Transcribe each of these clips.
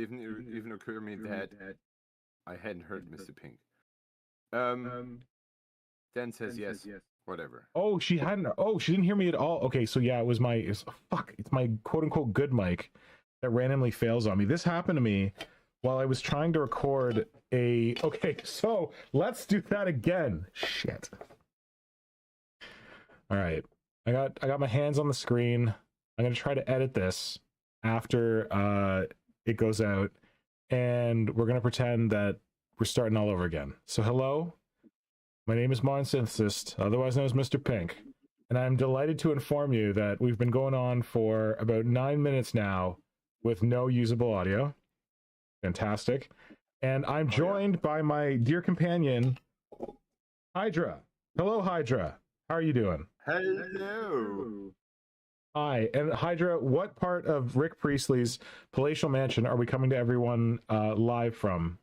even occur to me that I hadn't heard Mr. Pink. Dan says yes. Whatever. Oh, she hadn't. Oh, she didn't hear me at all. Okay, so yeah, it was my. Fuck. It's my quote unquote good mic that randomly fails on me. This happened to me while I was trying to record a. Okay, so let's do that again. Shit. All right, I got my hands on the screen. I'm gonna try to edit this after it goes out, and we're gonna pretend that we're starting all over again. So hello. My name is Monsynthesist, otherwise known as Mr. Pink, and I'm delighted to inform you that we've been going on for about 9 minutes now with no usable audio. Fantastic. And I'm joined by my dear companion, Hydra. Hello, Hydra. How are you doing? Hello. Hi. And Hydra, what part of Rick Priestley's palatial mansion are we coming to everyone live from?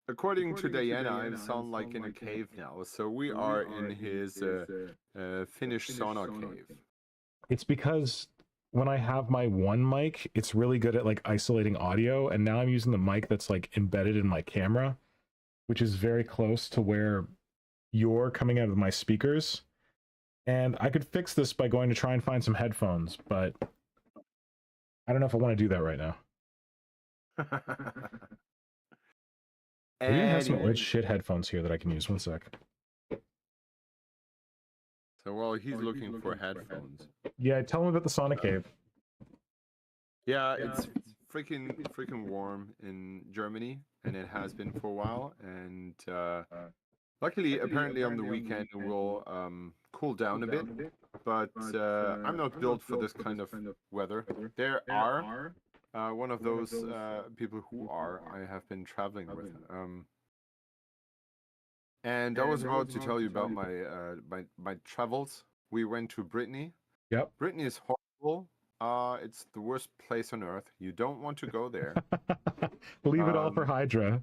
According to Diana, I sound like in a cave now, so we are in his Finnish sauna cave. It's because when I have my one mic, it's really good at like isolating audio, and now I'm using the mic that's like embedded in my camera, which is very close to where you're coming out of my speakers. And I could fix this by going to try and find some headphones, but I don't know if I want to do that right now. I even have some old shit headphones here that I can use. 1 sec. So while he's looking for headphones. Yeah, tell him about the sauna cave. Yeah, it's freaking warm in Germany, and it has been for a while. And luckily, apparently on the weekend it will cool down a bit. But I'm not built for this kind of weather. There are one of those people who are. I have been traveling with. And I was about to tell you about my travels. We went to Brittany. Yep. Brittany is horrible. It's the worst place on earth. You don't want to go there. Leave it all for Hydra.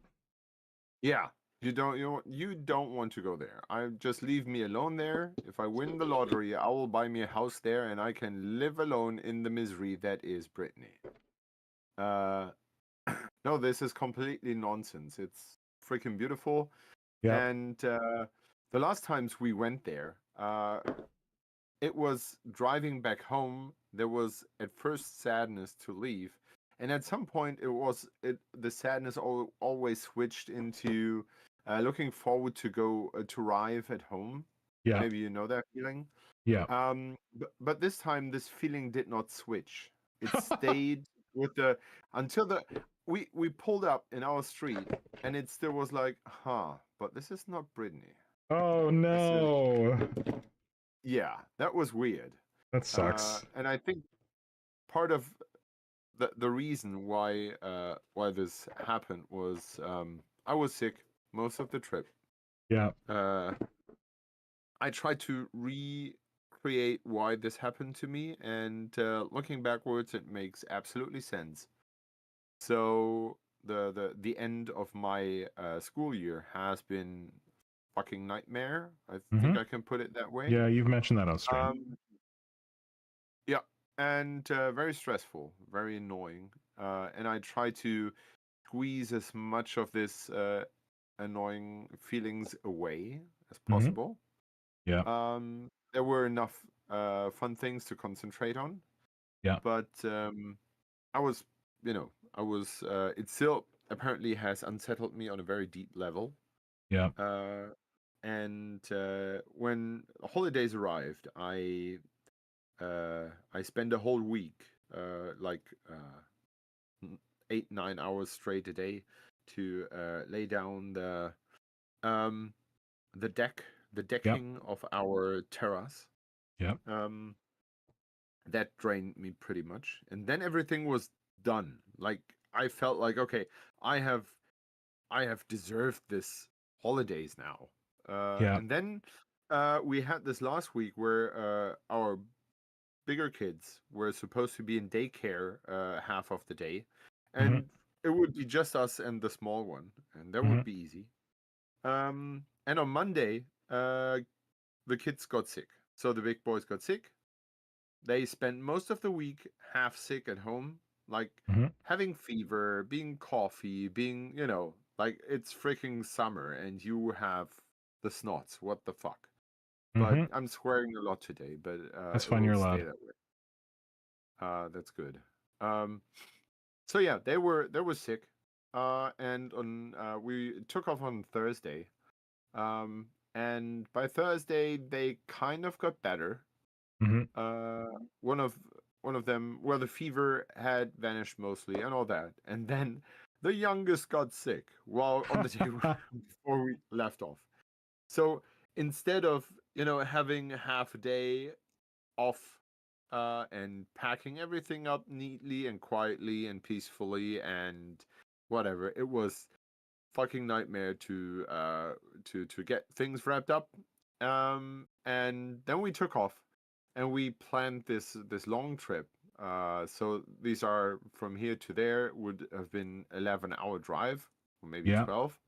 Yeah, you don't want to go there. Just leave me alone there. If I win the lottery, I will buy me a house there, and I can live alone in the misery that is Brittany. No, this is completely nonsense. It's freaking beautiful. Yeah. And the last times we went there, it was driving back home. There was at first sadness to leave, and at some point the sadness always switched into looking forward to go to arrive at home. Yeah. Maybe you know that feeling. Yeah. But this time this feeling did not switch. It stayed with until we pulled up in our street, and it still was like, but this is not Brittany. Oh no. Yeah, that was weird. That sucks. And I think part of the reason why this happened was I was sick most of the trip. Yeah. I tried to recreate why this happened to me, and looking backwards, it makes absolutely sense. So the end of my school year has been fucking nightmare. I think I can put it that way. Yeah, you've mentioned that on stream. Yeah, and very stressful, very annoying. And I try to squeeze as much of this annoying feelings away as possible. Yeah. There were enough fun things to concentrate on. Yeah. But I was it still apparently has unsettled me on a very deep level. Yeah. And when holidays arrived, I spent a whole week, 8-9 hours straight a day, to lay down the decking of our terrace. Yeah. That drained me pretty much, and then everything was done. Like I felt like, okay, I have deserved this holidays now. And then we had this last week where our bigger kids were supposed to be in daycare half of the day, and it would be just us and the small one, and that would be easy. And on Monday, the kids got sick. So the big boys got sick. They spent most of the week half sick at home, Like Mhm. having fever, being coffee, being, like it's freaking summer and you have the snots. What the fuck? But Mhm. I'm swearing a lot today, but That's it fine. will You're stay allowed. that way. That's good. So yeah, they were sick. And on we took off on Thursday. And by Thursday they kind of got better. Mhm. Uh, one of one of them, well, the fever had vanished mostly and all that, and then the youngest got sick while on the day before we left off. So instead of having half a day off and packing everything up neatly and quietly and peacefully and whatever, it was fucking nightmare to get things wrapped up. And then we took off and we planned this long trip. So these are from here to there would have been 11-hour drive or maybe Yeah. 12.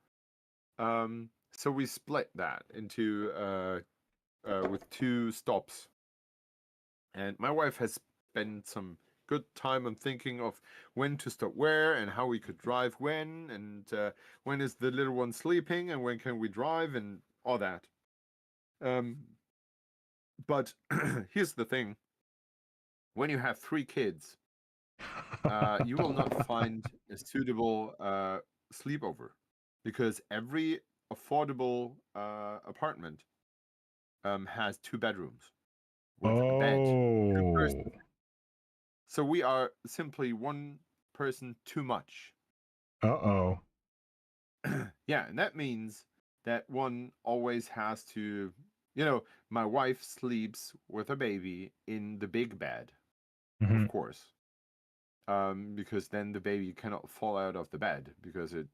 So we split that into with 2 stops. And my wife has spent some good time on thinking of when to stop where and how we could drive when, and when is the little one sleeping and when can we drive and all that. Um, but here's the thing: when you have 3 kids, you will not find a suitable sleepover because every affordable apartment has 2 bedrooms with a bed, 2 Oh. persons. So we are simply one person too much. Uh-oh. Yeah, and that means that one always has to, my wife sleeps with a baby in the big bed, of Mhm. course, because then the baby cannot fall out of the bed because it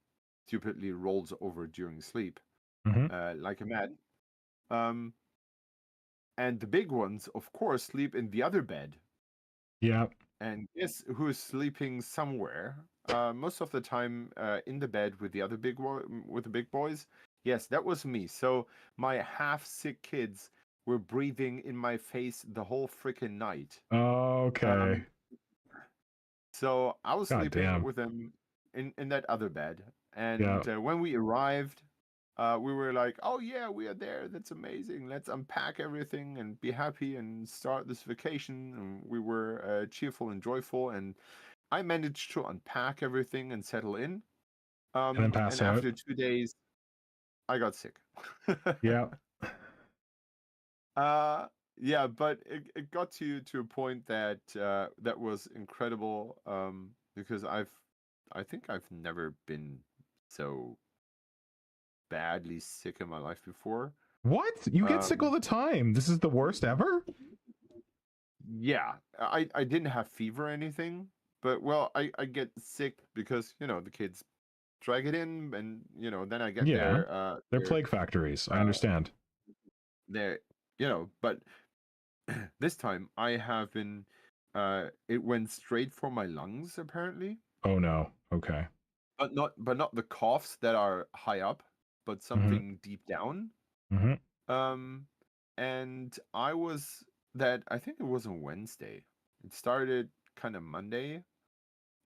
stupidly rolls over during sleep, Mhm. like a mad. Um, and the big ones, of course, sleep in the other bed. Yeah. And guess who's sleeping somewhere? Most of the time, in the bed with the other with the big boys. Yes, that was me. So my half-sick kids were breathing in my face the whole freaking night. Okay. Um, so I was God sleeping damn. with them in that other bed. Yeah. And when we arrived, we were like, "Oh yeah, we are there. That's amazing. Let's unpack everything and be happy and start this vacation." And we were cheerful and joyful, and I managed to unpack everything and settle in. And then pass And out. after 2 days, I got sick. Yeah. uh, yeah, but it got to a point that that was incredible. Because I think I've never been so badly sick in my life before. What? You get sick all Um, the time. This is the worst ever? yeah, I didn't have fever or anything, but well, I get sick because the kids drag it in, and then I get Yeah. They're their plague factories. I uh understand. their but this time I have been it went straight for my lungs apparently, Oh no. Okay. but not the coughs that are high up, but Mhm. something deep down. Mhm. Um and I think it was on Wednesday. It started kind of Monday,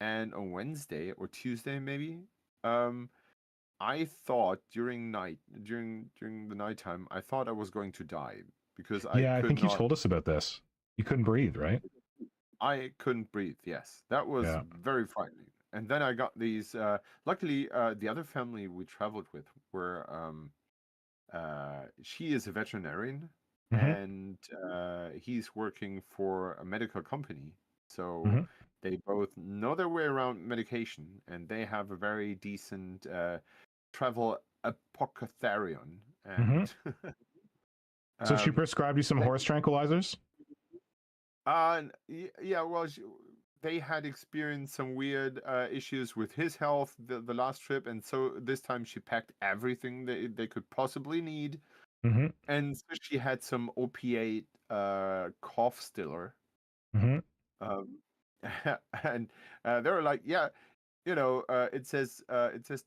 and on Wednesday or Tuesday maybe, um I thought during the nighttime, I thought I was going to die because Yeah, I think you told us about this. You couldn't breathe, right? I couldn't breathe. Yes, that was Yeah. very frightening. And then I got these. Luckily, the other family we traveled with were. She is a veterinarian, Mhm. and he's working for a medical company. So Mhm. they both know their way around medication, and they have a very decent travel apothecarian. Mhm. And So she um, prescribed you some they, horse tranquilizers? yeah, well, they had experienced some weird issues with his health the last trip, and so this time she packed everything they could possibly need, Mhm. and so she had some opiate cough stiller, Mhm. um, and they were like, yeah, it says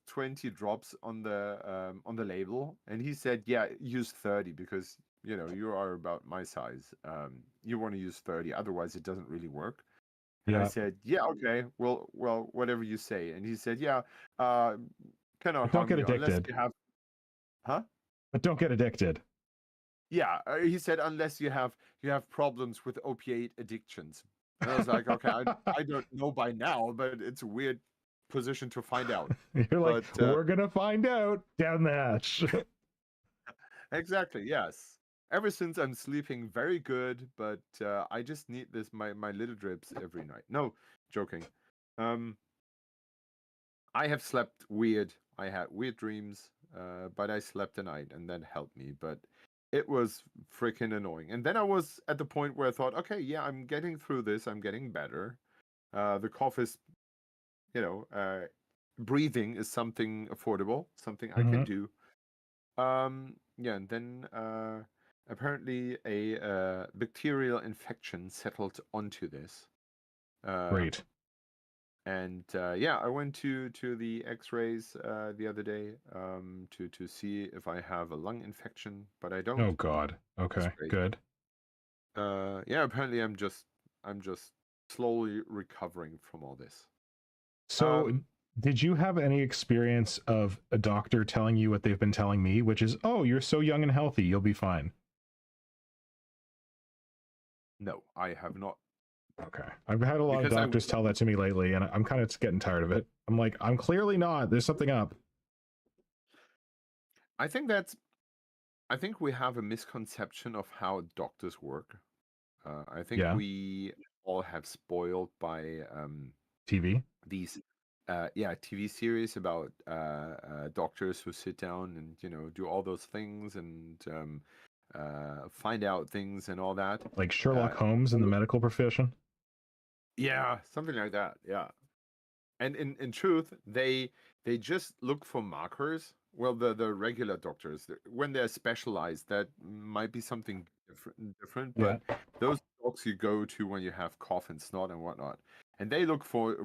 20 drops on the label, and he said, yeah, use 30 because you are about my size. You want to use 30, otherwise it doesn't really work. And I Yeah. said, yeah, okay, well, whatever you say. And he said, yeah, cannot But don't harm get you unless addicted. you have, huh? But don't get addicted. Yeah, he said unless you have problems with opiate addictions. And I was like, okay, I don't know by now, but it's a weird position to find out. You're like, But we're gonna find out down the hatch. exactly, yes. Ever since I'm sleeping very good, but I just need this my little drips every night. No, joking. Um, I have slept weird. I had weird dreams, but I slept a night and that helped me. But it was freaking annoying. And then I was at the point where I thought, okay, yeah, I'm getting through this. I'm getting better. The cough is, you know, breathing is something affordable, something I can Mhm. do. Yeah, and then apparently a bacterial infection settled onto this. Uh, Great. And yeah, I went to the X-rays the other day to see if I have a lung infection, but I don't. Oh God. That's Okay. great. Good. Yeah, apparently I'm just slowly recovering from all this. So, Um, did you have any experience of a doctor telling you what they've been telling me, which is, "Oh, you're so young and healthy, you'll be fine." no, I have not Okay. I've had a lot of because I doctors tell that to me lately, and I'm kind of getting tired of it. I'm like, I'm clearly not. There's something up. I think I think we have a misconception of how doctors work. I think Yeah. we all have spoiled by TV. these yeah, TV series about doctors who sit down and do all those things and find out things and all that. Like Sherlock Uh, Holmes in the medical profession. yeah, something like that. Yeah, and in truth, they just look for markers. Well, the regular doctors, when they're specialized, that might be something different. Yeah. But those docs you go to when you have cough and snot and whatnot, and they look for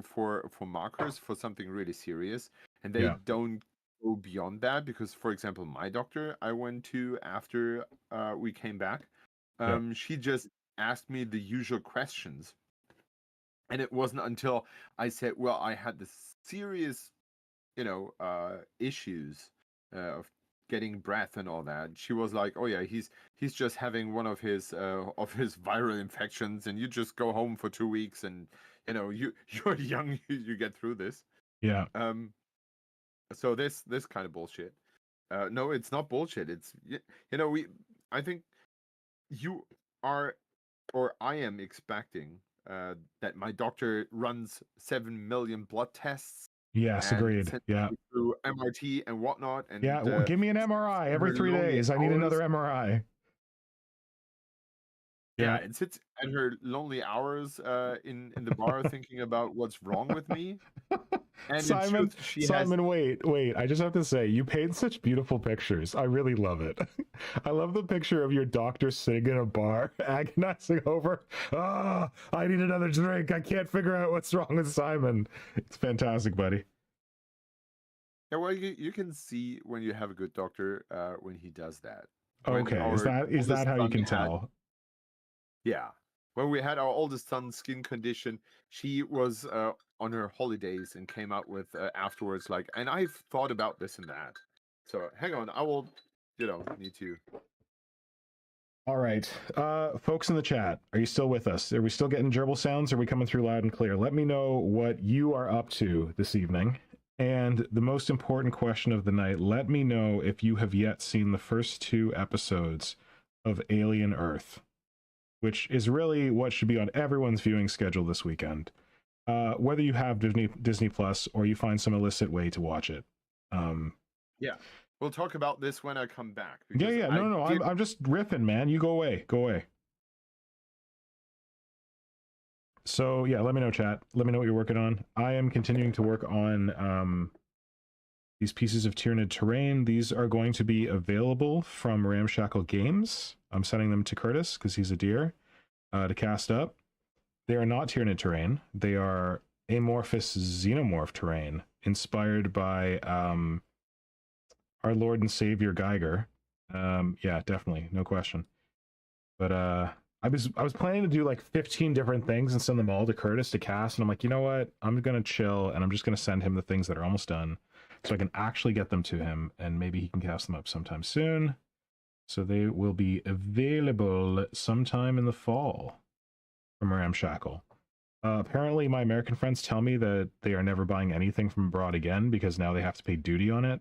markers for something really serious, and they Yeah. don't go beyond that because, for example, my doctor I went to after we came back, Yeah. she just asked me the usual questions, and it wasn't until I said, well, I had this serious issues of getting breath and all that. She was like, "Oh yeah, he's just having one of his viral infections, and you just go home for 2 weeks, and you're young, you get through this." Yeah. So this kind of bullshit. No, it's not bullshit. It's we. I think you are, or I am expecting that my doctor runs 7 million blood tests Yes. and Agreed. sent Yeah. me through MRT and whatnot, and Yeah. Give me an MRI in every her three lonely days. I need hours, another MRI. yeah, Yeah. and sits at her lonely hours in the bar thinking about what's wrong with me. And in Simon, truth, she has, Simon, wait. I just have to say, you paint such beautiful pictures. I really love it. I love the picture of your doctor sitting in a bar, agonizing over, I need another drink. I can't figure out what's wrong with Simon. It's fantastic, buddy. yeah, well, you can see when you have a good doctor when he does that. When Okay, is our that oldest how you son can had, tell? yeah, when we had our oldest son's skin condition, she was on her holidays and came out with afterwards like, and I've thought about this and that. So hang on, I will, need to. All right, folks in the chat, are you still with us? Are we still getting gerbil sounds? Are we coming through loud and clear? Let me know what you are up to this evening. And the most important question of the night, let me know if you have yet seen the first 2 episodes of Alien Earth, which is really what should be on everyone's viewing schedule this weekend. Whether you have Disney Plus or you find some illicit way to watch it. Yeah, we'll talk about this when I come back Yeah, because yeah, no. I'm just riffing, man. You go away. So yeah, let me know, chat. Let me know what you're working on. I am continuing to work on these pieces of Tyranid terrain. These are going to be available from Ramshackle Games. I'm sending them to Curtis because he's a dear to cast up. They are not Tyranid terrain. They are amorphous xenomorph terrain inspired by our Lord and Savior Geiger. Yeah, definitely, no question. But I was planning to do like 15 different things and send them all to Curtis to cast, and I'm like, you know what? I'm gonna chill and I'm just gonna send him the things that are almost done, so I can actually get them to him, and maybe he can cast them up sometime soon. So they will be available sometime in the fall from Ramshackle. Apparently, my American friends tell me that they are never buying anything from abroad again because now they have to pay duty on it.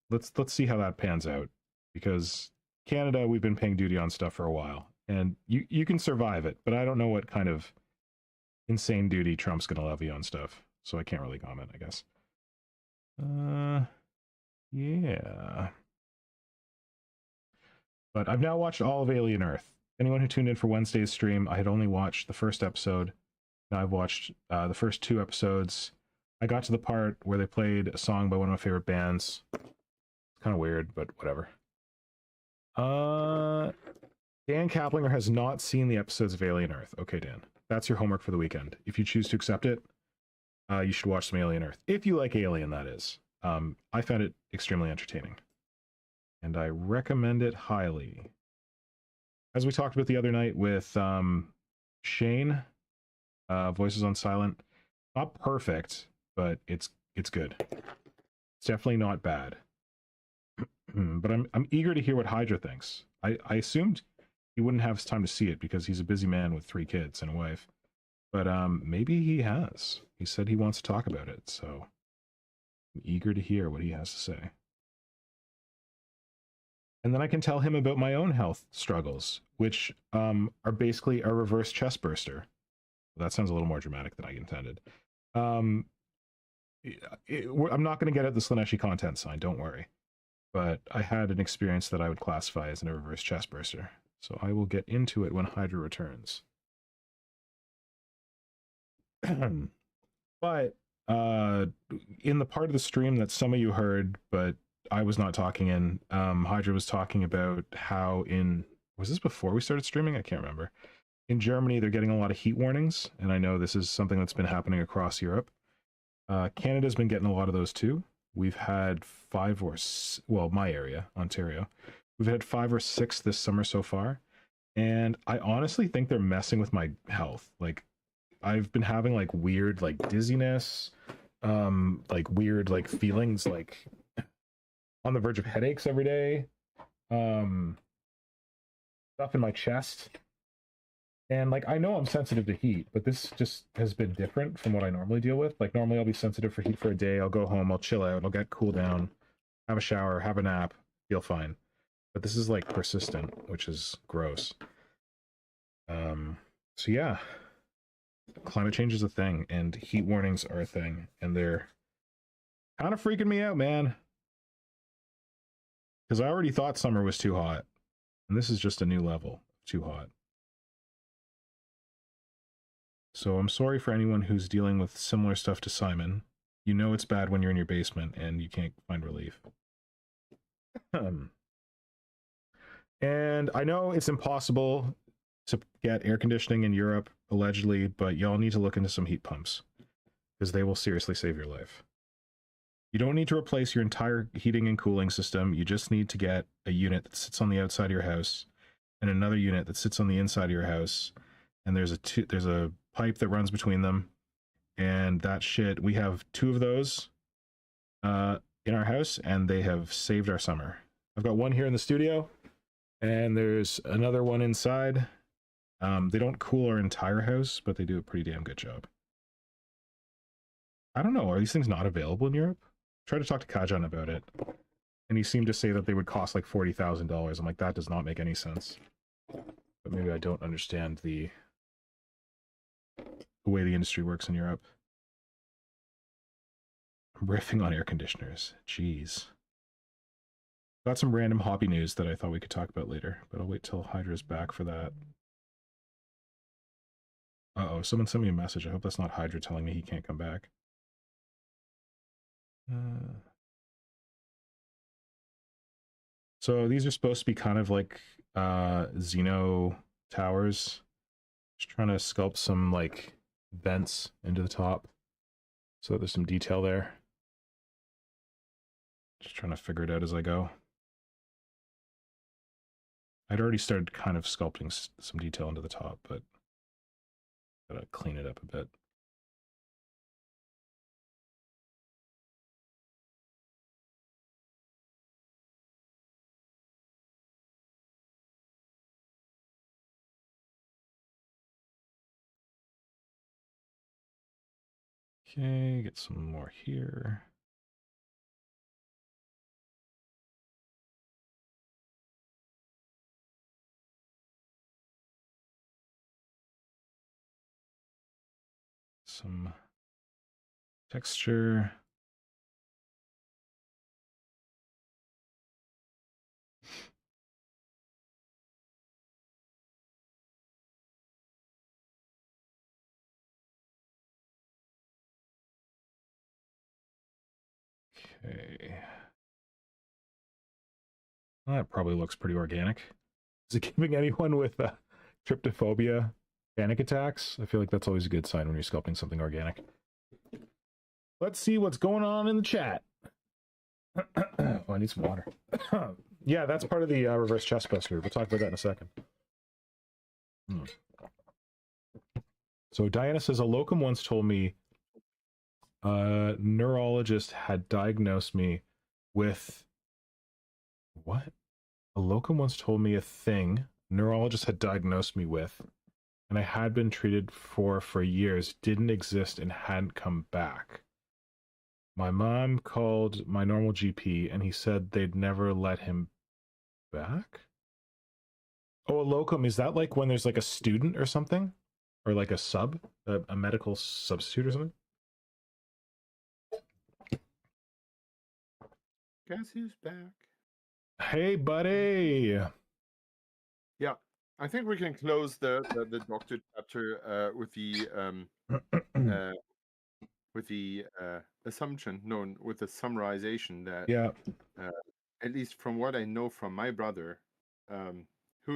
Let's see how that pans out, because Canada, we've been paying duty on stuff for a while, and you can survive it, but I don't know what kind of insane duty Trump's gonna levy on stuff, so I can't really comment, I guess. Yeah. But I've now watched all of Alien Earth. Anyone who tuned in for Wednesday's stream, I had only watched the first episode. Now I've watched the first 2 episodes. I got to the part where they played a song by one of my favorite bands. It's kind of weird, but whatever. Dan Kaplinger has not seen the episodes of Alien Earth. Okay, Dan. That's your homework for the weekend. If you choose to accept it, you should watch some Alien Earth. If you like Alien, that is. I found it extremely entertaining, and I recommend it highly. As we talked about the other night with Shane, Voices on Silent, not perfect, but it's good. It's definitely not bad. But I'm eager to hear what Hydra thinks. I assumed he wouldn't have time to see it because he's a busy man with 3 kids and a wife. But maybe he has. He said he wants to talk about it, so I'm eager to hear what he has to say. And then I can tell him about my own health struggles, which are basically a reverse chest burster. That sounds a little more dramatic than I intended. I'm not going to get at the Slaneshi content sign, don't worry. But I had an experience that I would classify as a reverse chest burster. So I will get into it when Hydra returns. But in the part of the stream that some of you heard, but I was not talking in, Hydra was talking about how was this before we started streaming? I can't remember. In Germany, they're getting a lot of heat warnings, and I know this is something that's been happening across Europe. Canada's been getting a lot of those too. We've had 5 or, well, my area, Ontario, we've had 5 or 6 this summer so far, and I honestly think they're messing with my health. Like, I've been having like weird like dizziness, like weird like feelings like on the verge of headaches every day, stuff in my chest. And like, I know I'm sensitive to heat, but this just has been different from what I normally deal with. Like, normally I'll be sensitive for heat for a day. I'll go home, I'll chill out, I'll get cool down, have a shower, have a nap, feel fine. But this is like persistent, which is gross. So yeah, climate change is a thing, and heat warnings are a thing, and they're kind of freaking me out, man. Because I already thought summer was too hot, and this is just a new level of too hot. So I'm sorry for anyone who's dealing with similar stuff to Simon. You know it's bad when you're in your basement and you can't find relief. And I know it's impossible to get air conditioning in Europe, allegedly, but y'all need to look into some heat pumps, because they will seriously save your life. You don't need to replace your entire heating and cooling system. You just need to get a unit that sits on the outside of your house and another unit that sits on the inside of your house. And there's a pipe that runs between them. And that shit, we have 2 of those in our house, and they have saved our summer. I've got one here in the studio, and there's another one inside. They don't cool our entire house, but they do a pretty damn good job. I don't know, are these things not available in Europe? Try to talk to Kajan about it, and he seemed to say that they would cost like $40,000. I'm like, that does not make any sense. But maybe I don't understand the way the industry works in Europe. I'm riffing on air conditioners. Jeez. Got some random hobby news that I thought we could talk about later, but I'll wait till Hydra's back for that. Uh-oh, someone sent me a message. I hope that's not Hydra telling me he can't come back. So these are supposed to be kind of like Xeno towers. Just trying to sculpt some like vents into the top, so there's some detail there. Just trying to figure it out as I go. I'd already started kind of sculpting some detail into the top, but gotta clean it up a bit. Okay, get some more here. Some texture. Okay. Well, that probably looks pretty organic. Is it giving anyone with tryptophobia panic attacks? I feel like that's always a good sign when you're sculpting something organic. Let's see what's going on in the chat. Oh, I need some water. Yeah, that's part of the reverse chest buster. We'll talk about that in a second. So Diana says, a locum once told me a neurologist had diagnosed me with... What? A locum once told me a thing a neurologist had diagnosed me with, and I had been treated for years, didn't exist and hadn't come back. My mom called my normal GP, and he said they'd never let him back? Oh, a locum, is that like when there's like a student or something? Or like a sub? A medical substitute or something? Guess who's back? Hey, buddy! Yeah, I think we can close the doctor chapter with the assumption, no, with the summarization that, Yeah. at least from what I know from my brother, who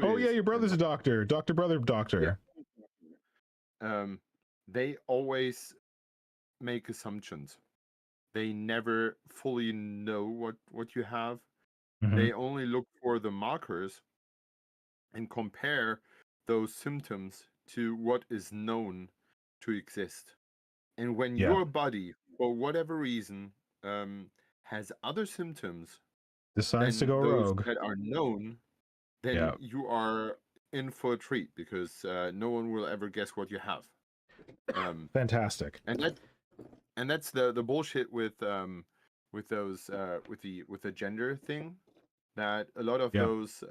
Oh, is yeah, your brother's a doctor. Brother doctor. Yeah. They always make assumptions. They never fully know what you have. Mhm. They only look for the markers and compare those symptoms to what is known to exist. And when Yeah. your body, for whatever reason, has other symptoms Decides to than go those rogue. that are known, then Yeah. you are in for a treat, because no one will ever guess what you have. Fantastic. And that's the bullshit with those with the gender thing, that a lot of Yeah. those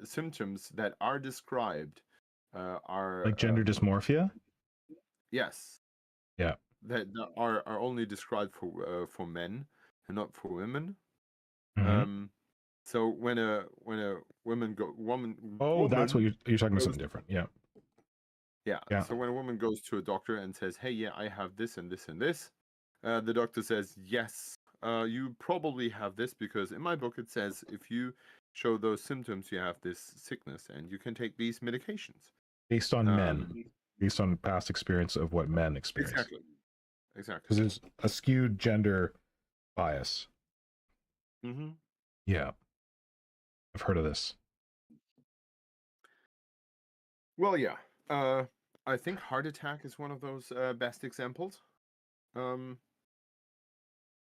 symptoms that are described are Like gender dysmorphia? yes, Yeah. that are only described for men and not for women. Mhm. So when a woman Oh, that's what you're talking about, goes, something different. Yeah. yeah. Yeah. So when a woman goes to a doctor and says, "Hey, yeah, I have this and this and this," the doctor says, "Yes, you probably have this, because in my book it says if you show those symptoms, you have this sickness, and you can take these medications." Based on men. Based on past experience of what men experience. Exactly. Because there's a skewed gender bias. Mm-hmm. Yeah. I've heard of this. Well, yeah. I think heart attack is one of those best examples.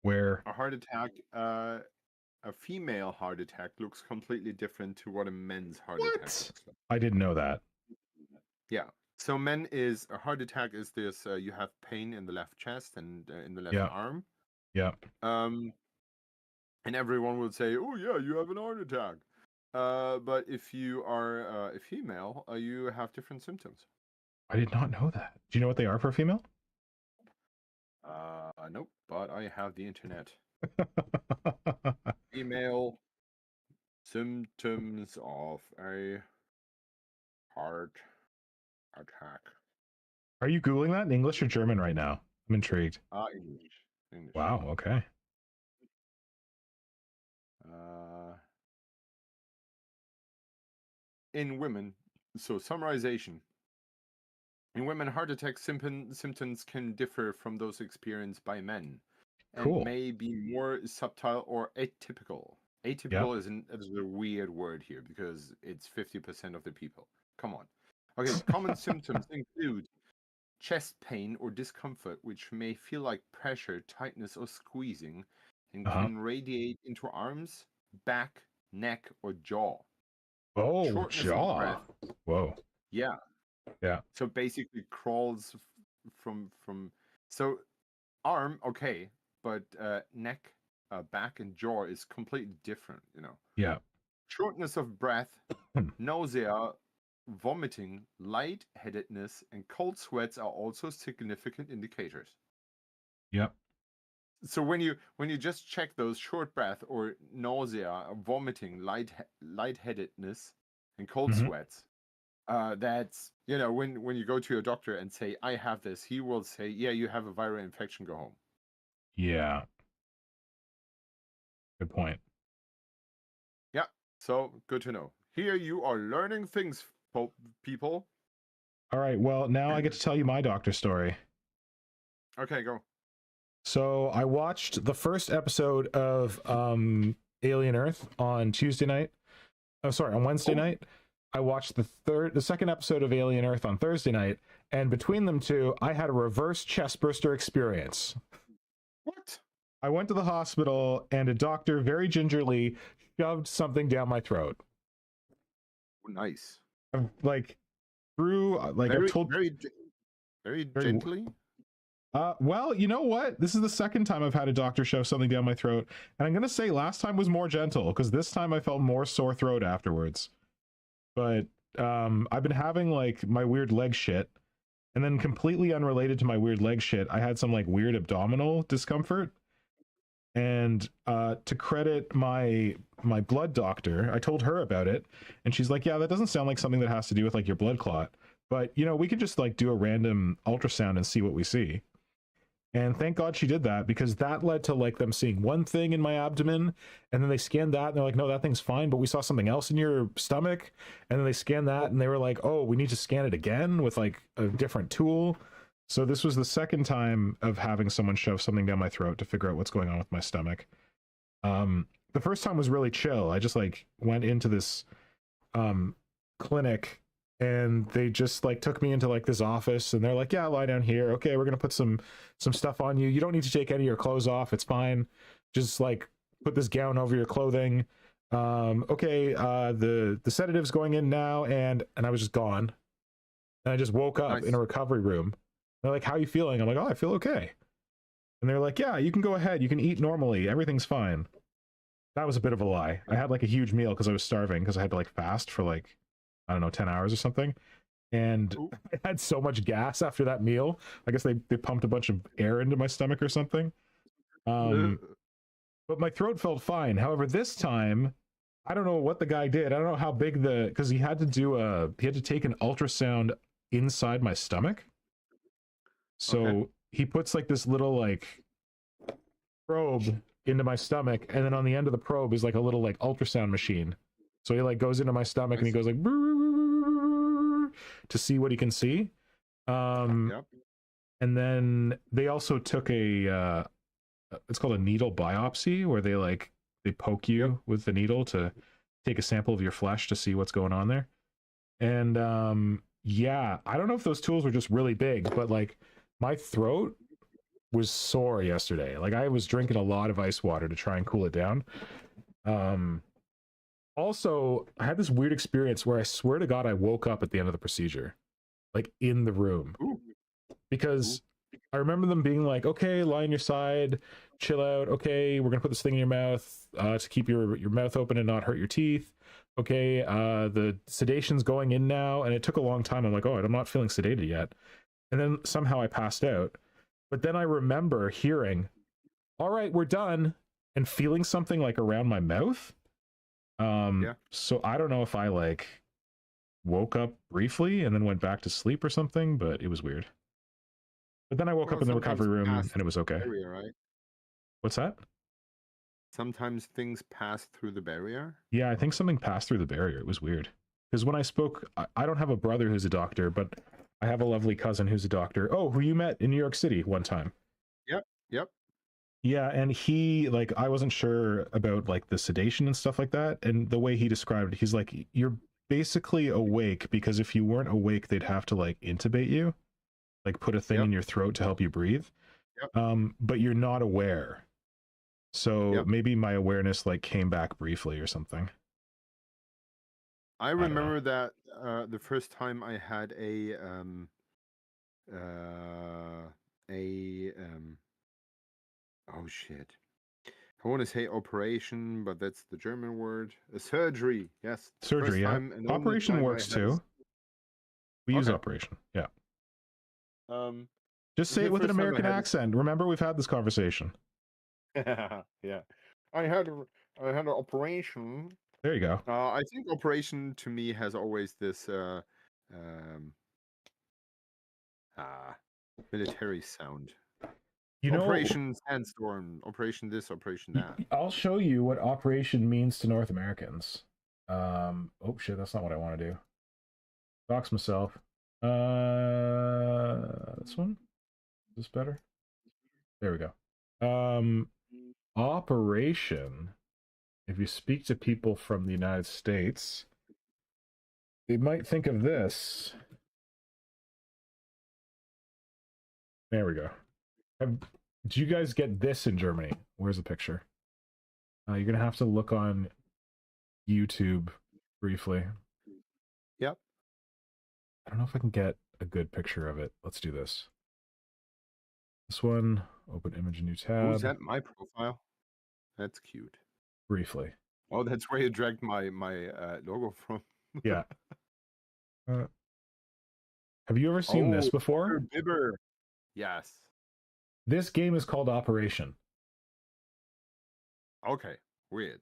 Where A heart attack, a female heart attack looks completely different to what a men's heart attack looks like. I didn't know that. Yeah. So a heart attack is this, you have pain in the left chest and in the left arm. Yeah. And everyone will say, "Oh yeah, you have an heart attack." But if you are a female, you have different symptoms. I did not know that. Do you know what they are for a female? Nope, but I have the internet. Female symptoms of a heart attack. Are you Googling that in English or German right now? I'm intrigued. English. Wow, okay. In women, so summarization. In women, heart attack symptoms can differ from those experienced by men, and Cool. may be more subtle or atypical. Atypical is a weird word here because it's 50% of the people. Come on. Okay, common symptoms include chest pain or discomfort, which may feel like pressure, tightness, or squeezing, and can radiate into arms, back, neck, or jaw. Oh, Shortness of jaw. breath. Whoa. Yeah. Yeah. So basically crawls from so arm, okay, but neck, back, and jaw is completely different, you know. Yeah. Shortness of breath, nausea, vomiting, lightheadedness, and cold sweats are also significant indicators. Yep. So when you just check those short breath or nausea, vomiting, lightheadedness, and cold sweats, that's, you know, when you go to your doctor and say, I have this, he will say, yeah, you have a viral infection, go home. Yeah. Good point. Yeah, so good to know. Here you are learning things, people. All right, well, now I get to tell you my doctor story. Okay, go. So I watched the first episode of Alien Earth on Tuesday night. Oh, sorry, on Wednesday night. I watched the second episode of Alien Earth on Thursday night, and between them two, I had a reverse chest burster experience. What? I went to the hospital, and a doctor very gingerly shoved something down my throat. Nice. Like through, like very, I've told, very gently. Well, you know what? This is the second time I've had a doctor shove something down my throat, and I'm gonna say last time was more gentle because this time I felt more sore throat afterwards. But I've been having like my weird leg shit, and then completely unrelated to my weird leg shit, I had some like weird abdominal discomfort. And to credit my blood doctor, I told her about it, and she's like, yeah, that doesn't sound like something that has to do with like your blood clot, but you know, we could just like do a random ultrasound and see what we see. And thank God she did that, because that led to like them seeing one thing in my abdomen, and then they scanned that and they're like, no, that thing's fine, but we saw something else in your stomach. And then they scanned that and they were like, oh, we need to scan it again with like a different tool. So this was the second time of having someone shove something down my throat to figure out what's going on with my stomach. The first time was really chill. I just like went into this clinic, and they just like took me into like this office, and they're like, yeah, lie down here. Okay, we're gonna put some stuff on you. You don't need to take any of your clothes off. It's fine. Just like put this gown over your clothing. Okay, the sedative's going in now, and I was just gone. And I just woke up in a recovery room. They're like, how are you feeling? I'm like, oh, I feel okay. And they're like, yeah, you can go ahead. You can eat normally. Everything's fine. That was a bit of a lie. I had like a huge meal because I was starving, because I had to like fast for like, I don't know, 10 hours or something. And I had so much gas after that meal. I guess they pumped a bunch of air into my stomach or something. But my throat felt fine. However, this time, I don't know what the guy did. I don't know how big because he had to take an ultrasound inside my stomach. So he puts like this little like probe into my stomach, and then on the end of the probe is like a little like ultrasound machine. So he like goes into my stomach and he goes like to see what he can see. And then they also took a it's called a needle biopsy, where they poke you with the needle to take a sample of your flesh to see what's going on there. And yeah, I don't know if those tools were just really big, but like my throat was sore yesterday. Like I was drinking a lot of ice water to try and cool it down. Also, I had this weird experience where I swear to God, I woke up at the end of the procedure, like in the room. Because I remember them being like, okay, lie on your side, chill out. Okay, we're gonna put this thing in your mouth to keep your mouth open and not hurt your teeth. Okay, the sedation's going in now. And it took a long time. I'm like, oh, I'm not feeling sedated yet. And then somehow I passed out. But then I remember hearing, all right, we're done, and feeling something like around my mouth. So I don't know if I like woke up briefly and then went back to sleep or something, but it was weird. But then I woke up in the recovery room and it was okay. Barrier, right? What's that? Sometimes things pass through the barrier. Yeah, I think something passed through the barrier. It was weird. Because when I spoke, I don't have a brother who's a doctor, but I have a lovely cousin who's a doctor. Oh, who you met in New York City one time. Yep. Yeah, and he like I wasn't sure about like the sedation and stuff like that, and the way he described it, he's like you're basically awake because if you weren't awake, they'd have to like intubate you, like put a thing Yep. in your throat to help you breathe. Yep. But you're not aware. So Yep. maybe my awareness like came back briefly or something. I I don't know. remember that the first time I had uh, a oh shit. I want to say operation, but that's the German word. A surgery. Yes. Surgery, First yeah. time and only Operation time I works had a too. We use okay. operation. Yeah. Um, Just say the it with an first time I American had accent. Remember, we've had this conversation. yeah. I had a, I had an operation. There you go. I think operation to me has always this um, ah, military sound. You know, Operation Sandstorm, Operation this, Operation that. I'll show you what operation means to North Americans. Oh shit, that's not what I want to do. Dox myself. This one? Is this better? There we go. Operation. If you speak to people from the United States, they might think of this. There we go. Do you guys get this in Germany? Where's the picture? You're gonna have to look on YouTube briefly. Yep. I don't know if I can get a good picture of it. Let's do this. This one, open image, new Oh, is tab. that my profile? That's cute. Briefly. Oh, that's where you dragged my logo from. Yeah. Have you ever seen Oh, this before? Bibber. Yes. This game is called Operation. Okay. Weird.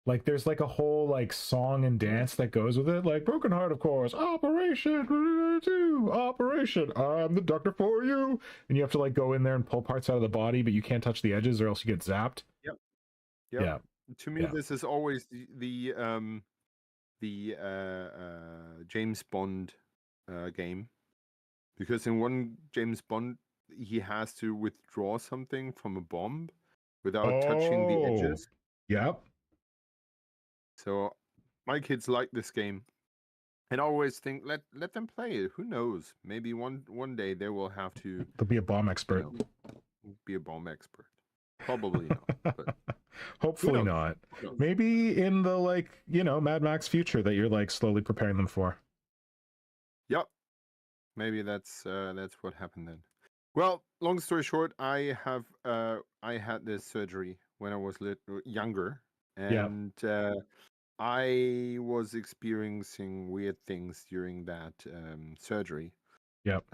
Like there's like a whole like song and dance that goes with it, like Broken Heart, of course. Operation 2, Operation. I'm the doctor for you, and you have to like go in there and pull parts out of the body, but you can't touch the edges or else you get zapped. Yep. Yep. Yeah, To me, yeah. this is always the James Bond game, because in one James Bond he has to withdraw something from a bomb without touching the Oh, edges. yep. So my kids like this game, and I always think let them play it. Who knows? Maybe one day they will have to, They'll be a bomb expert. be a bomb expert. Probably not, but hopefully not. Maybe in the like Mad Max future that you're like slowly preparing them for. Yep. Maybe that's what happened then. Well, long story short, I had this surgery when I was younger, and I was experiencing weird things during that surgery. Yep.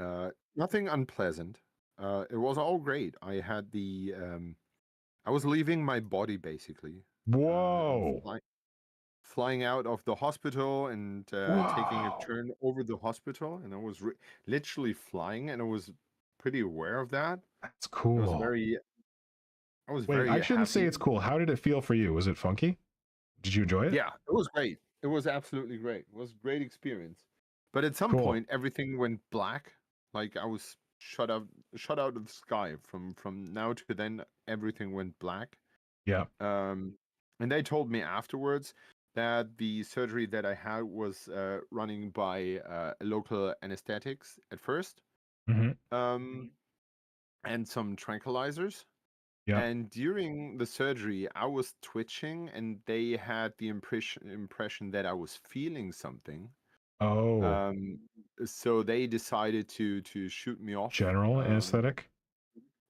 Nothing unpleasant. It was all great. I had I was leaving my body basically. Whoa. Flying out of the hospital and taking a turn over the hospital, and I was literally flying, and I was pretty aware of that. That's cool. I was Wait, very I shouldn't happy. say it's cool. How did it feel for you? Was it funky? Did you enjoy it? Yeah, it was great. It was absolutely great. It was a great experience. But at some point, everything went black. Like I was shut out of the sky. From now to then, everything went black. Yeah. And they told me afterwards that the surgery that I had was running by local anesthetics at first, and some tranquilizers. Yeah. And during the surgery, I was twitching, and they had the impression that I was feeling something. Oh. So they decided to shoot me off. General anesthetic?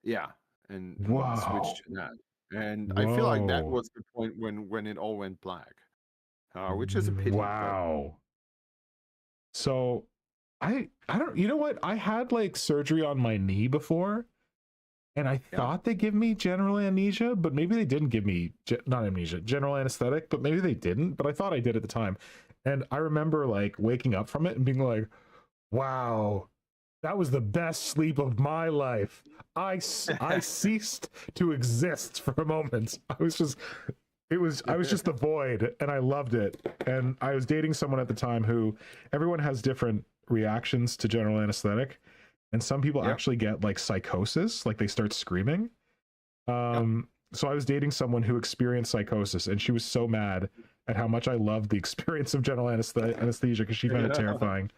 Yeah, and Wow. switch to that. And I feel like that was the point when it all went black, which is a pity. Wow. So I don't, you know what? I had like surgery on my knee before, and I thought they give me general amnesia, but maybe they didn't give me not amnesia, general anesthetic, but maybe they didn't, but I thought I did at the time. And I remember like waking up from it and being like, wow, that was the best sleep of my life. I ceased to exist for a moment. I was just the void, and I loved it. And I was dating someone at the time who, everyone has different reactions to general anesthetic, and some people actually get like psychosis, like they start screaming. So I was dating someone who experienced psychosis, and she was so mad at how much I loved the experience of general anesthesia because she found it terrifying.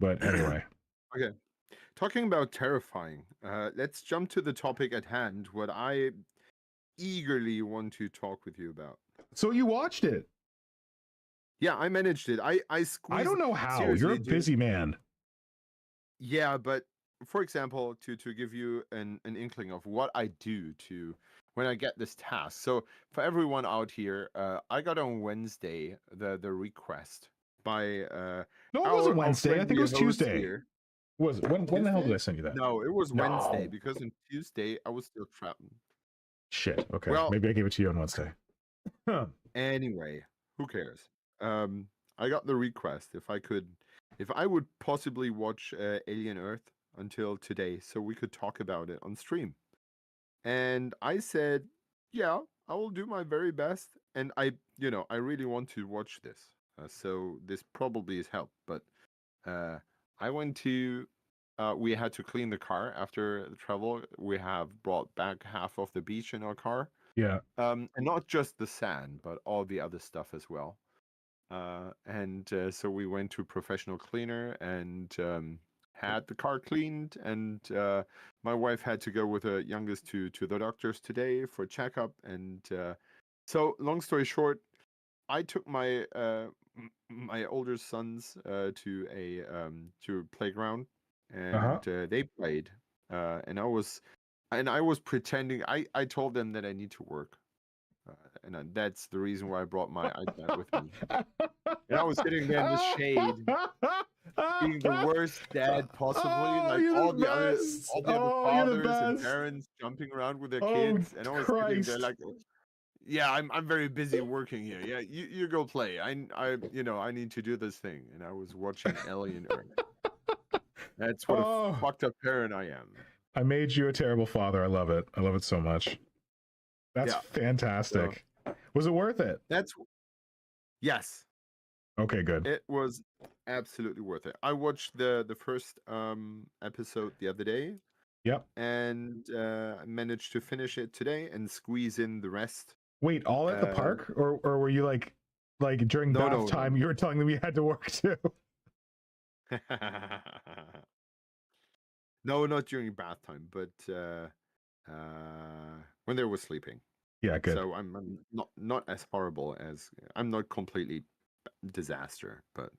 But anyway. Okay. Talking about terrifying, let's jump to the topic at hand, what I eagerly want to talk with you about. So you watched it? Yeah, I managed it. I squeezed. I don't know how. Seriously, you're a busy man. Yeah, but for example, to give you an inkling of what I do to when I get this task. So for everyone out here, I got on Wednesday the request by No, it wasn't Wednesday. I think it was Tuesday. Here. Was it? When the hell did I send you that? No, it was Wednesday because on Tuesday I was still traveling. Shit. Okay. Well, maybe I gave it to you on Wednesday. Anyway, who cares? I got the request if I would possibly watch Alien Earth until today, so we could talk about it on stream. And I said, yeah, I will do my very best. And I really want to watch this. So this probably is help. But I went to, we had to clean the car after the travel. We have brought back half of the beach in our car. Yeah. And not just the sand, but all the other stuff as well. So we went to a professional cleaner and had the car cleaned, and my wife had to go with the youngest to the doctors today for a checkup. And so long story short, I took my my older sons to a playground, and they played, and I was pretending. I told them that I need to work. And that's the reason why I brought my iPad with me. And I was sitting there in the shade, being the worst dad possibly. Like all the other fathers and parents jumping around with their kids, and I was sitting there like, yeah, I'm very busy working here. Yeah, you go play. I need to do this thing. And I was watching Alien Earth. That's what a fucked up parent I am. I made you a terrible father. I love it. I love it so much. That's fantastic. So, was it worth it? Yes. Okay, good. It was absolutely worth it. I watched the first episode the other day. Yep. And I managed to finish it today and squeeze in the rest. Wait, all at the park, or were you like during bath time? You were telling them you had to work too. No, not during bath time, but when they were sleeping. Yeah, good. So I'm not as horrible as I'm not completely disaster, but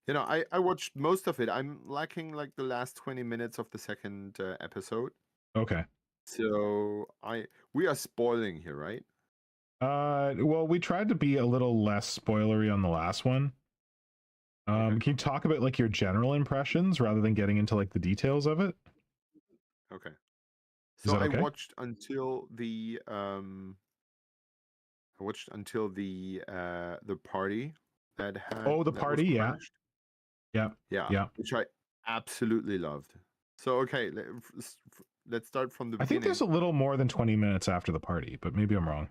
I watched most of it. I'm lacking like the last 20 minutes of the second episode. Okay. So we are spoiling here, right? Well, we tried to be a little less spoilery on the last one. Can you talk about like your general impressions rather than getting into like the details of it? Okay. So I watched until the the party that had. The party, yeah, which I absolutely loved. So okay, let's start from the beginning. I think there's a little more than 20 minutes after the party, but maybe I'm wrong.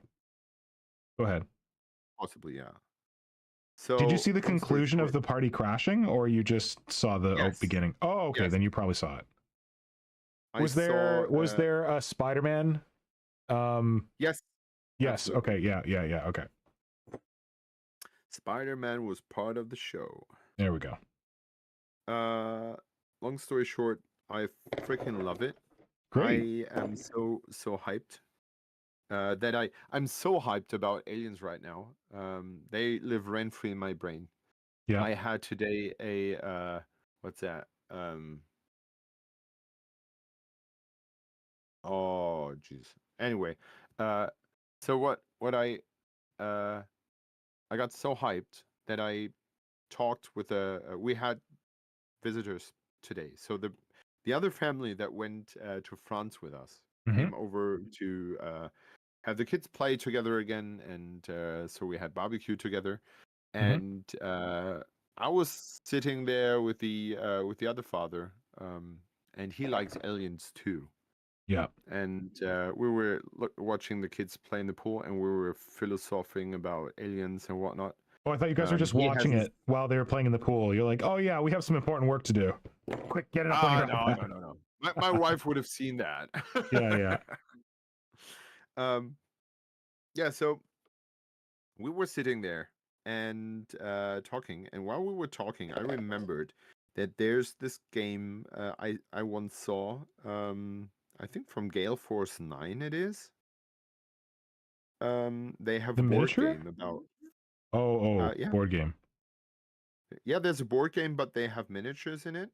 Go ahead. Possibly, yeah. So did you see the conclusion of the party crashing, or you just saw the beginning? Oh, okay, then you probably saw it. Was there a Spider-Man? Yes. Yes. Absolutely. Okay. Yeah. Okay. Spider-Man was part of the show. There we go. Long story short, I freaking love it. Great. I am so hyped. I'm so hyped about aliens right now. They live rent-free in my brain. Yeah. I had today a what's that? Oh jeez. Anyway, so what I got so hyped that I talked with we had visitors today. So the other family that went to France with us came over to have the kids play together again, and so we had barbecue together. And I was sitting there with the other father, and he likes aliens too. Yeah. And we were watching the kids play in the pool, and we were philosophing about aliens and whatnot. Oh, I thought you guys were just watching it while they were playing in the pool. You're like, oh yeah, we have some important work to do. Quick, get it up on your No. my wife would have seen that. Yeah. um, yeah. So we were sitting there and talking, and while we were talking, I remembered that there's this game I once saw. I think from Gale Force 9 it is. They have The a board miniature? game about yeah. Board game. Yeah, there's a board game, but they have miniatures in it.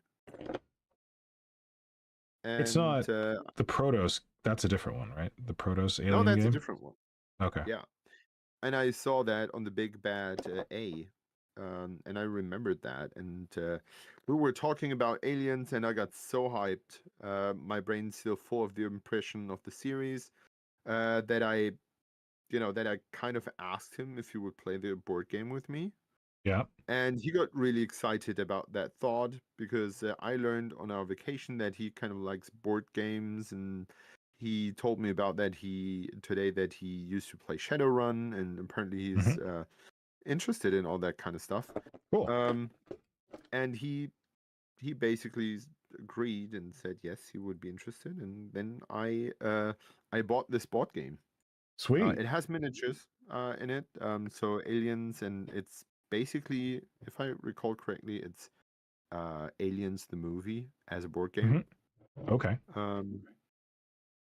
It's And not the Protos. That's a different one, right? The Protos no, alien that's a game. different one. Okay. Yeah. And I saw that on the Big Bad A. And I remembered that. And we were talking about aliens, and I got so hyped. My brain's still full of the impression of the series that I kind of asked him if he would play the board game with me. Yeah. And he got really excited about that thought because I learned on our vacation that he kind of likes board games, and he told me about that today that he used to play Shadowrun, and apparently he's interested in all that kind of stuff. Cool. And he basically agreed and said yes, he would be interested, and then I bought this board game. Sweet. It has miniatures in it, so aliens, and it's basically, if I recall correctly, it's Aliens the movie as a board game. Okay.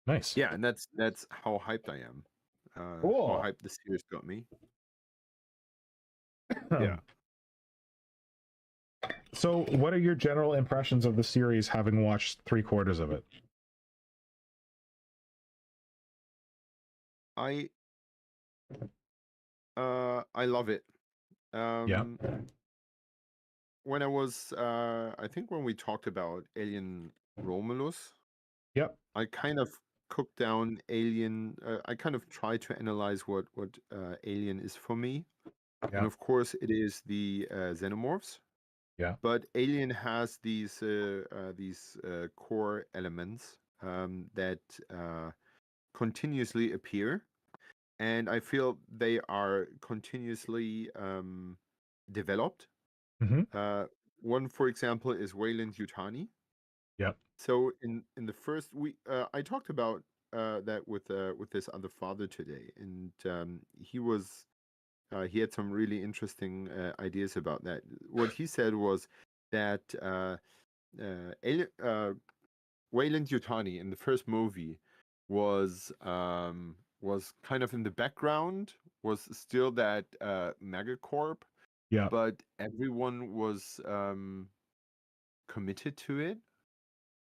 Nice. Yeah, and that's how hyped I am. Cool. How hyped the series got me. Yeah. So, what are your general impressions of the series, having watched 3/4 of it? I love it. Yeah. When I was, I think when we talked about Alien Romulus, Yep. I kind of cooked down Alien. I kind of tried to analyze what Alien is for me, Yeah. and of course it is the xenomorphs. Yeah. But Alien has these core elements that continuously appear, and I feel they are continuously developed. One, for example, is Wayland Yutani. Yep. So in the first week, I talked about that with this other father today, and he had some really interesting ideas about that. What he said was that Wayland Yutani in the first movie was kind of in the background, was still that megacorp, Yeah. but everyone was committed to it.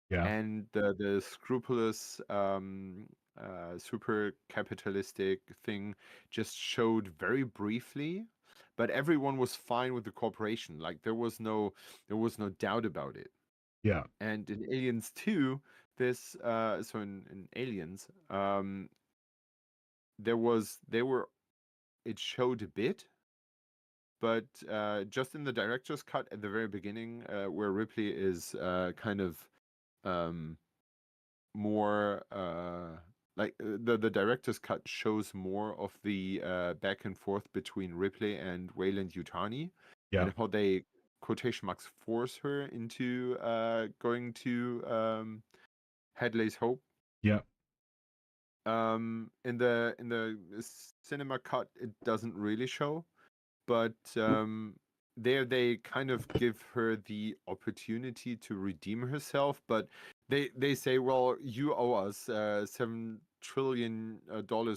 Yeah. And the scrupulous super capitalistic thing just showed very briefly, but everyone was fine with the corporation. Like there was no doubt about it. Yeah. And in Aliens 2, this so in Aliens, it showed a bit, but just in the director's cut at the very beginning, where Ripley is kind of more like the director's cut shows more of the back and forth between Ripley and Wayland Yutani, Yeah. and how they quotation marks force her into going to Hadley's Hope. Yeah. In the cinema cut, it doesn't really show, but there they kind of give her the opportunity to redeem herself, but they say, well, you owe us $7 trillion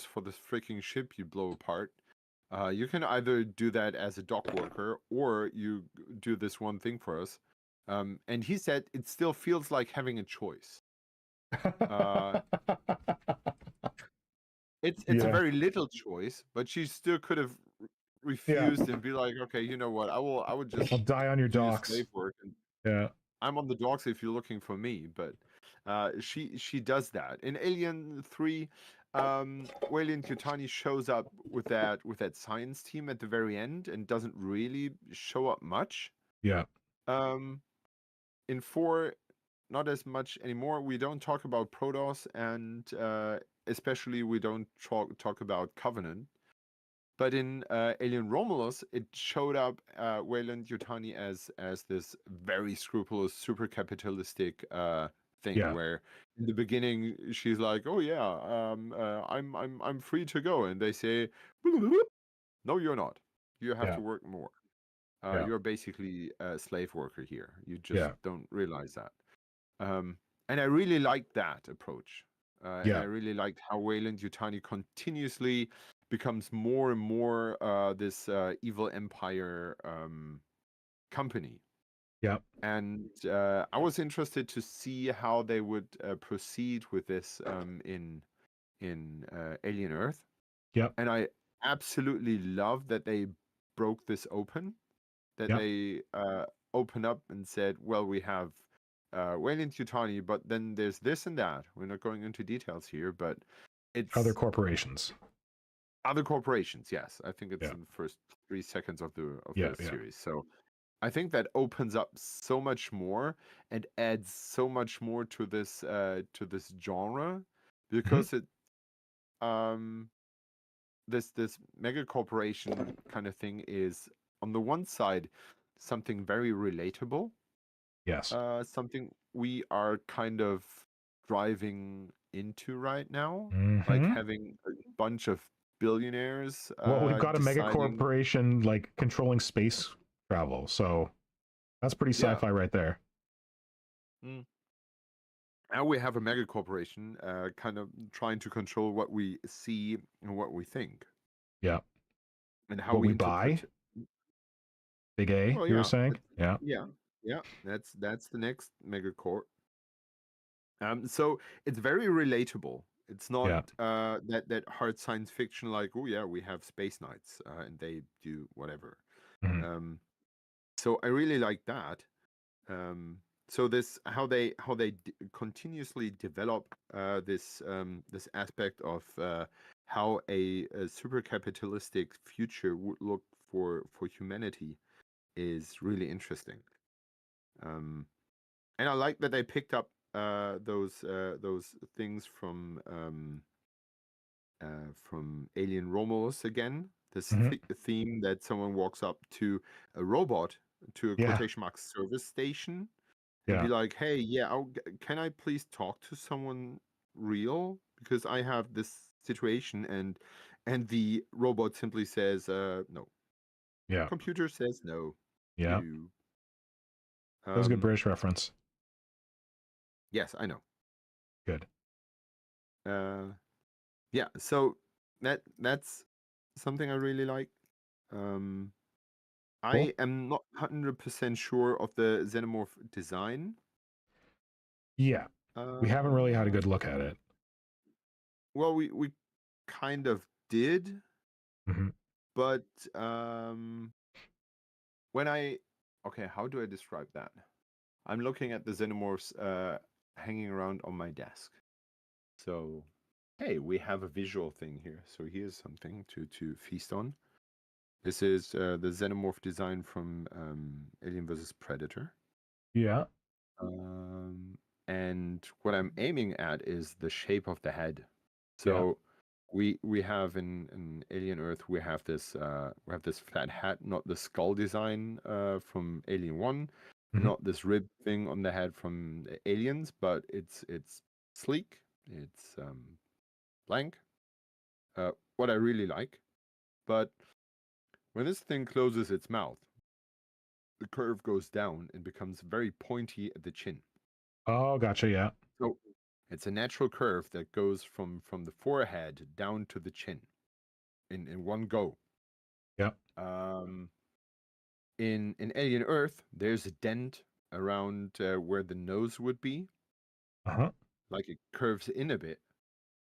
for this freaking ship you blow apart. You can either do that as a dock worker, or you do this one thing for us. And he said it still feels like having a choice. It's a very little choice, but she still could have refused and be like, okay, you know what? I would just I'll die on your do docks. slave work. And Yeah. I'm on the docks if you're looking for me. But she does that. In Alien 3, Wayland Yutani shows up with that science team at the very end and doesn't really show up much. Yeah. In 4, not as much anymore. We don't talk about Protoss, and especially we don't talk about Covenant. But in Alien Romulus, it showed up Wayland Yutani as this very scrupulous, super capitalistic thing Yeah. where in the beginning she's like, "Oh yeah, I'm free to go," and they say, "No, you're not. You have Yeah. to work more. Yeah. You're basically a slave worker here. You just Yeah. don't realize that." Um, and I really liked that approach. And I Yeah. really liked how Wayland Yutani continuously becomes more and more this evil empire company. Yeah. And I was interested to see how they would proceed with this in Alien Earth. Yep. And I absolutely love that they broke this open, that Yep. they opened up and said, well, we have Wayland Yutani, but then there's this and that. We're not going into details here, but Other it's corporations. other corporations. Yes, I think it's Yeah. in the first 3 seconds of Yeah. the Yeah. series. So I think that opens up so much more and adds so much more to this genre Mhm. because it this mega corporation kind of thing is on the one side something very relatable, Yes. something we are kind of driving into right now, like Hmm. having a bunch of billionaires Well, we've got a mega deciding, corporation like controlling space travel, so that's pretty yeah. sci-fi right there. Mm. Now we have a mega corporation kind of trying to control what we see and what we think Yeah. and how What we we buy, interpret. big A, Well, you were yeah, saying? Yeah. yeah, yeah. That's the next mega core. So it's very relatable. It's not Yeah. that hard science fiction like, oh yeah, we have space knights and they do whatever. Mhm. Um, so I really like that. Um, so this how they continuously develop this aspect of how a super capitalistic future would look for humanity is really interesting. Um, and I like that they picked up those things from Alien Romulus again. This Mhm. theme that someone walks up to a robot, to a Yeah. quotation mark service station, and be Yeah. like, "Hey, yeah, can I please talk to someone real because I have this situation," and the robot simply says, "No." Yeah. Computer says no. Yeah. You. That was a good Um. British reference. Yes, I know. Good. Uh. Yeah. So that's something I really like. Um. Cool. I am not 100% sure of the xenomorph design. Yeah. We haven't really had a Uh, good look at it. well, we kind of did, Mhm. but when I okay, how do I describe that? I'm looking at the xenomorphs hanging around on my desk. So, hey, we have a visual thing here. So here's something to feast on. This is the xenomorph design from Alien vs Predator. Yeah. Um, and what I'm aiming at is the shape of the head. Yeah. So we have in Alien Earth we have this flat hat, not the skull design from Alien 1, Mhm. not this rib thing on the head from the Aliens, but it's sleek, it's blank. What I really like, but when this thing closes its mouth, the curve goes down and becomes very pointy at the chin. Oh, gotcha. Yeah. So it's a natural curve that goes from the forehead down to the chin in one go. Yeah. Um, in Alien Earth, there's a dent around where the nose would be, Uh-huh. like it curves in a bit.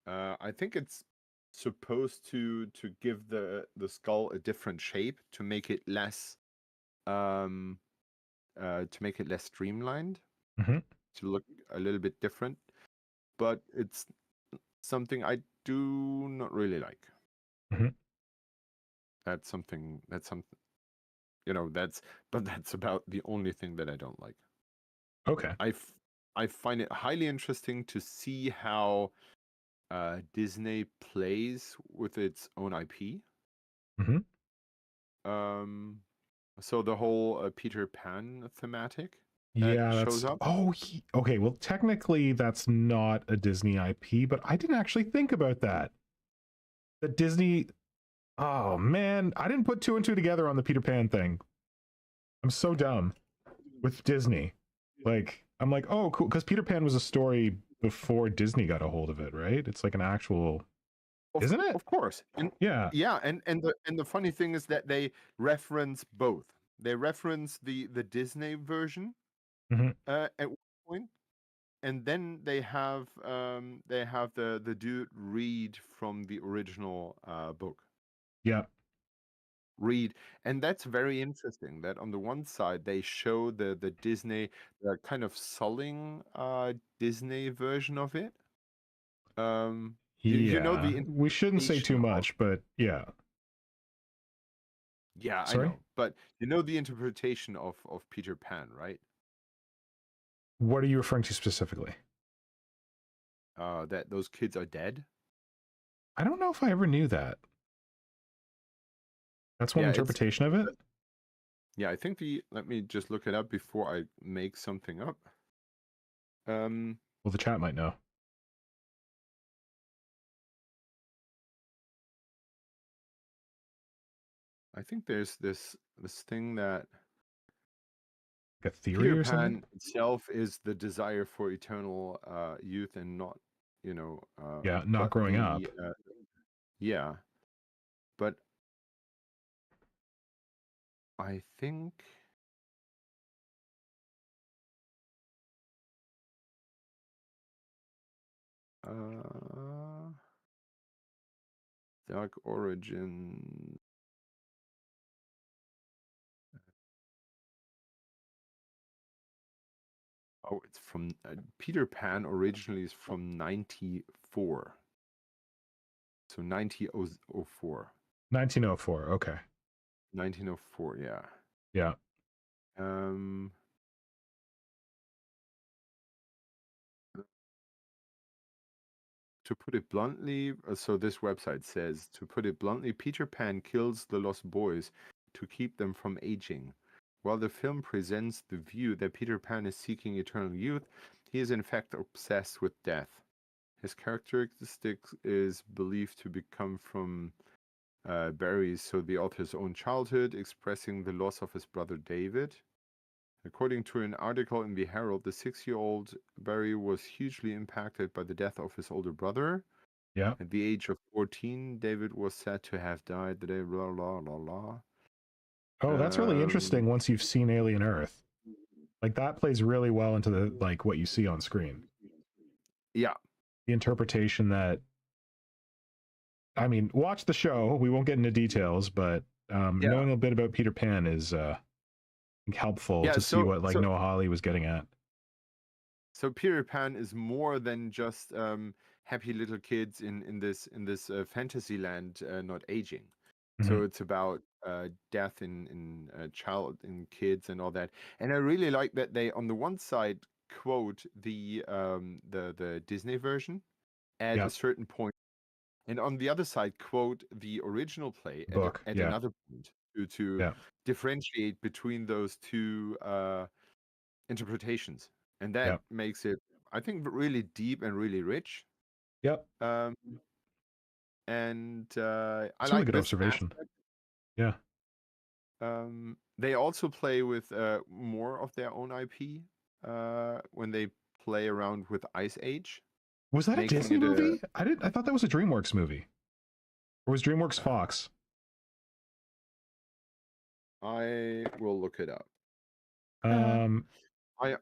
I think it's supposed to give the skull a different shape to make it less um streamlined, Mhm. to look a little bit different. But it's something I do not really like. Mhm. That's something, but that's about the only thing that I don't like. Okay. I find it highly interesting to see how Disney plays with its own IP. Mhm. Um, so the whole Peter Pan thematic. Yeah, shows that's up. okay. Well, technically, that's not a Disney IP, but I didn't actually think about that. The Disney. Oh man, I didn't put two and two together on the Peter Pan thing. I'm so dumb with Disney. Like, I'm like, oh, cool, because Peter Pan was a story before Disney got a hold of it, right? It's like an actual, isn't it? Of course. And Yeah. yeah, and the funny thing is that they reference both. They reference the Disney version Hmm. at one point, and then they have the dude read from the original book. Yeah. Read, and that's very interesting. That on the one side they show the Disney, the kind of sulling Disney version of it. You know Yeah. the We shouldn't say too interpretation of. much, but yeah. Yeah, I Sorry. know, but you know the interpretation of Peter Pan, right? What are you referring to specifically? That those kids are dead. I don't know if I ever knew that. That's one Yeah, it's interpretation of it. yeah. I think the let me just look it up before I make something up. Um, Well, the chat might know. I think there's this thing that Like a theory Peter or something. Pan itself is the desire for eternal youth and not, Yeah, not but growing up. the yeah, but I think uh Dark Origin. Oh, it's from Peter Pan originally is from 94. So 1904. 1904. Okay. 1904, yeah. Yeah. Um to put it bluntly, so this website says, to put it bluntly, Peter Pan kills the lost boys to keep them from aging. While the film presents the view that Peter Pan is seeking eternal youth, he is in fact obsessed with death. His characteristics is believed to become from Barry's, so the author's own childhood, expressing the loss of his brother David. According to an article in the Herald, the 6-year-old Barry was hugely impacted by the death of his older brother. Yeah. At the age of 14, David was said to have died the day, blah, blah, blah, blah. Oh, that's really interesting once you've seen Alien Earth. Like that plays really well into the like what you see on screen. Yeah. The interpretation that I mean, watch the show. We won't get into details, but Yeah. knowing a bit about Peter Pan is helpful Yeah. to see what like Noah Hawley was getting at. So Peter Pan is more than just happy little kids in this fantasy land not aging. So Mhm. it's about death in child in kids and all that. And I really like that they on the one side quote the Disney version at Yeah. a certain point, and on the other side quote the original play Book. at Yeah. another point to Yeah. differentiate between those two interpretations, and that Yeah. makes it, I think, really deep and really rich. Yep. Um, and I It's a really like good this observation. aspect. Yeah. They also play with more of their own IP when they play around with Ice Age, Was that a making Disney it a. movie? I thought that was a DreamWorks movie. Or was DreamWorks Fox? I will look it up. Um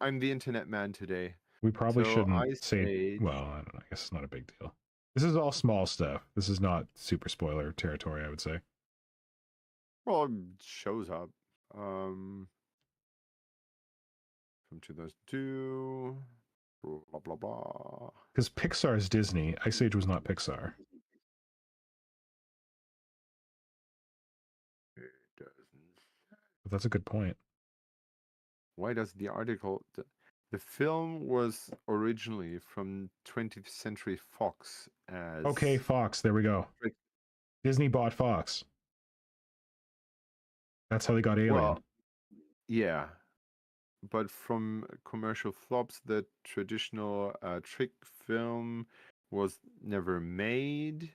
I'm the internet man today. we probably So shouldn't Ice say Age. well, I don't know. I guess it's not a big deal. This is all small stuff. This is not super spoiler territory, I would say. Well, it shows up. From 2002. Blah blah blah. Because Pixar is Disney. Ice Age was not Pixar. It doesn't. But that's a good point. Why does the article? The film was originally from 20th Century Fox as. Okay, Fox. There we go. Disney bought Fox. That's how they got Alien. Well, yeah, but from commercial flops, the traditional trick film was never made.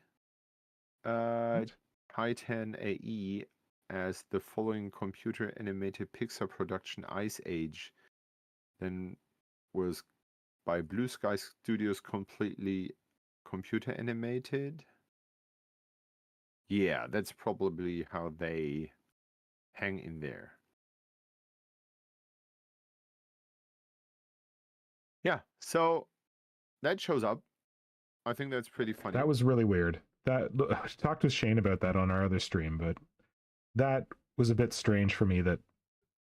What? Titan AE as the following computer animated Pixar production Ice Age, then was by Blue Sky Studios completely computer animated. Yeah, that's probably how they hang in there. Yeah, so that shows up. I think that's pretty funny. That was really weird. That talked with Shane about that on our other stream, but that was a bit strange for me that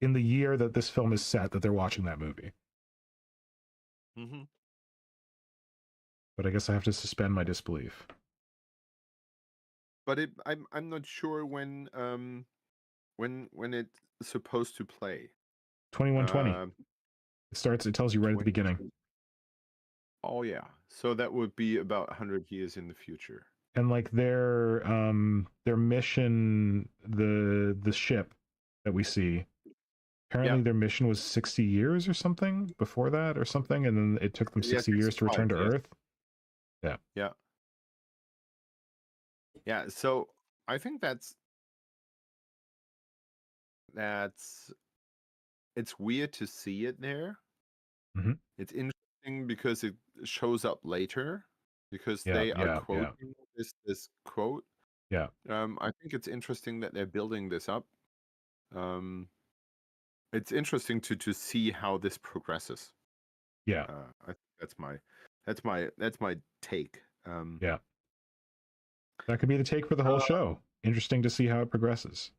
in the year that this film is set that they're watching that movie. Mm-hmm. But I guess I have to suspend my disbelief. But I'm not sure when it's supposed to play. 2120. It starts. It tells you right at the beginning. Oh yeah, so that would be about 100 years in the future. And like their mission, the ship that we see, apparently their mission was 60 years or something before that or something, and then it took them 60 years to return to Earth. Yeah. Yeah. Yeah, so I think that's it's weird to see it there. Mm-hmm. It's interesting because it shows up later because they are quoting this quote. Yeah. I think it's interesting that they're building this up. It's interesting to see how this progresses. Yeah. I think that's my take. Yeah. That could be the take for the whole show. Interesting to see how it progresses.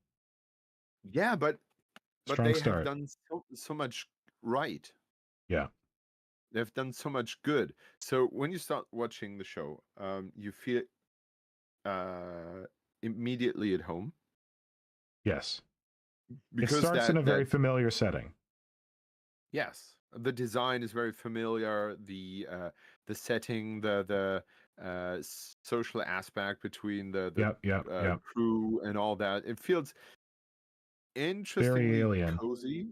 Yeah, but Strong they start. have done so much right. Yeah. They've done so much good. So when you start watching the show, you feel immediately at home. Yes. Because it starts in a very familiar setting. Yes. The design is very familiar. The setting, the social aspect between the crew and all that. It feels interestingly very alien. cozy.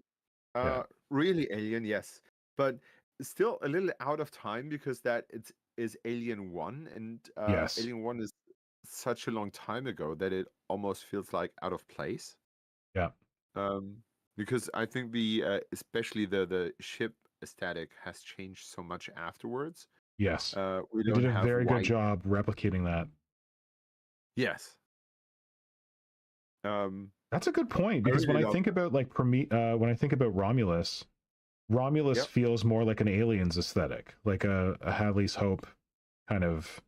Really alien, yes. But still a little out of time because that is Alien 1, and Alien 1 is such a long time ago that it almost feels like out of place. Yeah. Because I think the especially the ship aesthetic has changed so much afterwards. Yes. We they did a very good job replicating that. Yes. That's a good point, because when I think about like when I think about Romulus feels more like an Aliens aesthetic, like a Hadley's Hope kind of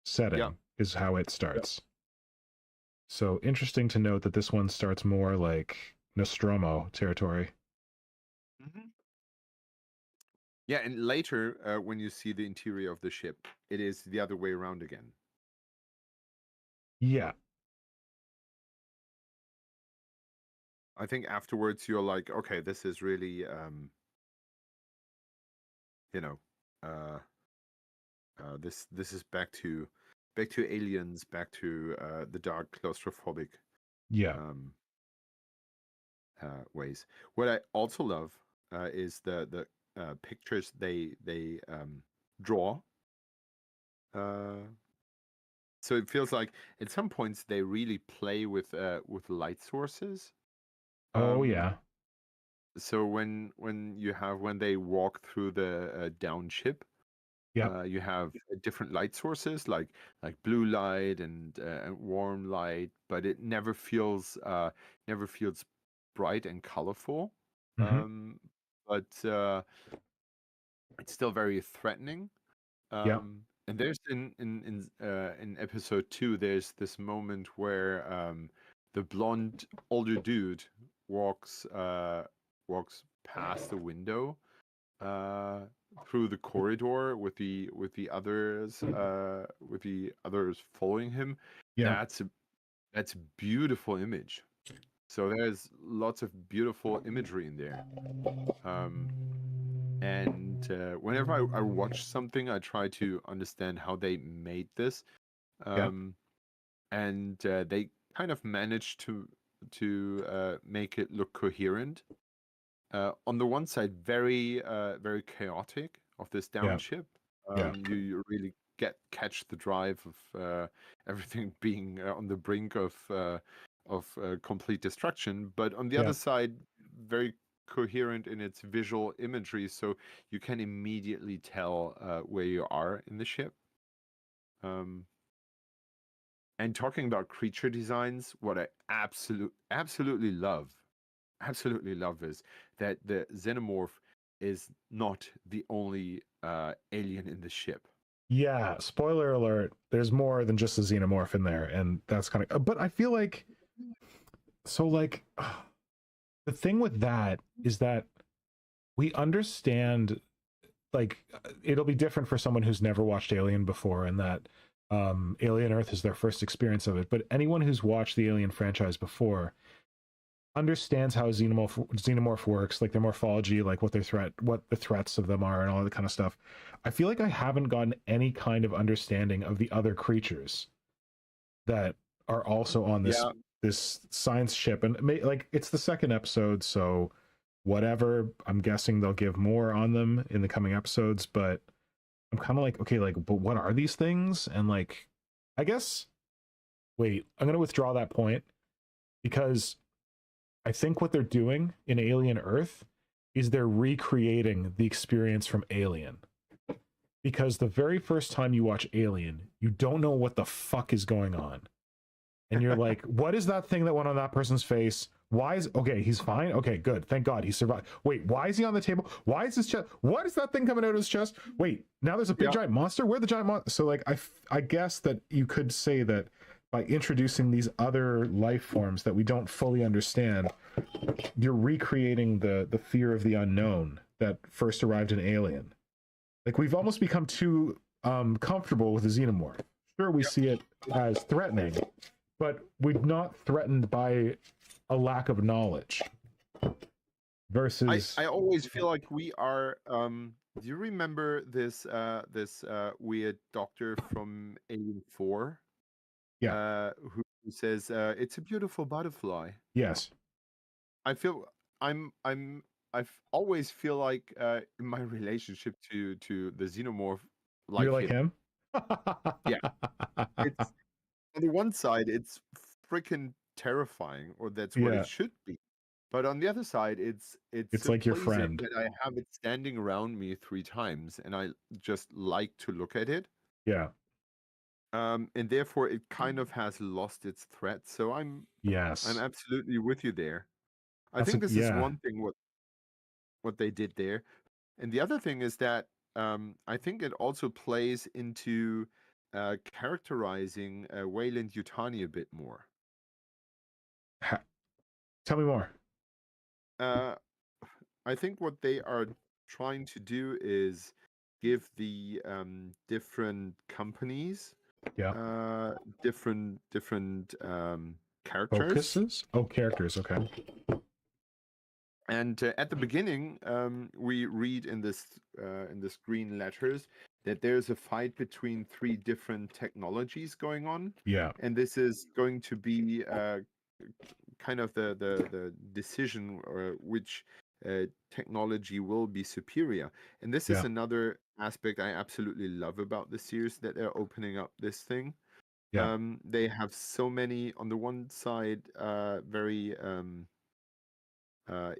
setting is how it starts. So interesting to note that this one starts more like Nostromo territory. Mm-hmm. Yeah, and later when you see the interior of the ship, it is the other way around again. Yeah. I think afterwards you're like, okay, this is really, this is back to Aliens, back to the dark, claustrophobic, ways. What I also love is the pictures they draw. So it feels like at some points they really play with light sources. Oh yeah. So when they walk through the down ship, you have different light sources like blue light and warm light, but it never feels bright and colorful. Mm-hmm. But it's still very threatening. And there's in episode 2, there's this moment where the blonde older dude walks past the window through the corridor with the others following him. That's a beautiful image. So there's lots of beautiful imagery in there. And whenever I watch something, I try to understand how they made this. And they kind of managed to make it look coherent. on the one side, very chaotic of this Yeah. downship. Yeah. You really catch the drive of everything being on the brink of complete destruction. But on the Yeah. other side, very coherent in its visual imagery, so you can immediately tell where you are in the ship. And talking about creature designs, what I absolutely love is that the xenomorph is not the only alien in the ship. Yeah, spoiler alert, there's more than just a xenomorph in there, and that's kind of, but I feel like, so like the thing with that is that we understand, like, it'll be different for someone who's never watched Alien before, and that Alien Earth is their first experience of it. But anyone who's watched the Alien franchise before understands how xenomorph works, like their morphology, like what the threats of them are, and all that kind of stuff. I feel like I haven't gotten any kind of understanding of the other creatures that are also on this science ship, and like it's the second episode, so whatever. I'm guessing they'll give more on them in the coming episodes, but I'm kind of like, okay, like, but what are these things? And like, I guess, wait, I'm gonna withdraw that point, because I think what they're doing in Alien Earth is they're recreating the experience from Alien. Because the very first time you watch Alien, you don't know what the fuck is going on. And you're like, what is that thing that went on that person's face? Why is, okay, he's fine. Okay, good. Thank God he survived. Wait, why is he on the table? Why is his chest? What is that thing coming out of his chest? Wait, now there's a big giant monster. Where'd the giant monster? So like, I guess that you could say that by introducing these other life forms that we don't fully understand, you're recreating the fear of the unknown that first arrived in Alien. Like, we've almost become too comfortable with the xenomorph. Sure, we see it as threatening, but we're not threatened by a lack of knowledge. Versus, I always feel like we are. Do you remember this weird doctor from Alien 4? Yeah. Who says it's a beautiful butterfly. Yes. I feel I've always feel like in my relationship to the xenomorph, You're like him? Yeah. It's on the one side, it's freaking terrifying, or that's what Yeah. it should be. But on the other side, it's It's so like your pleasing friend. that I have it standing around me 3 times, and I just like to look at it. Yeah. And therefore, it kind of has lost its threat. So I'm Yes. absolutely with you there. I That's think this is yeah. one thing what they did there. And the other thing is that I think it also plays into characterizing Wayland Yutani a bit more. Tell me more. I think what they are trying to do is give the different companies different characters. Focuses? Oh, characters. Okay. And at the beginning, we read in this green letters that there's a fight between 3 different technologies going on. Yeah. And this is going to be kind of the decision or which technology will be superior. And this is another aspect I absolutely love about the series, that they're opening up this thing. Yeah. They have so many, on the one side, very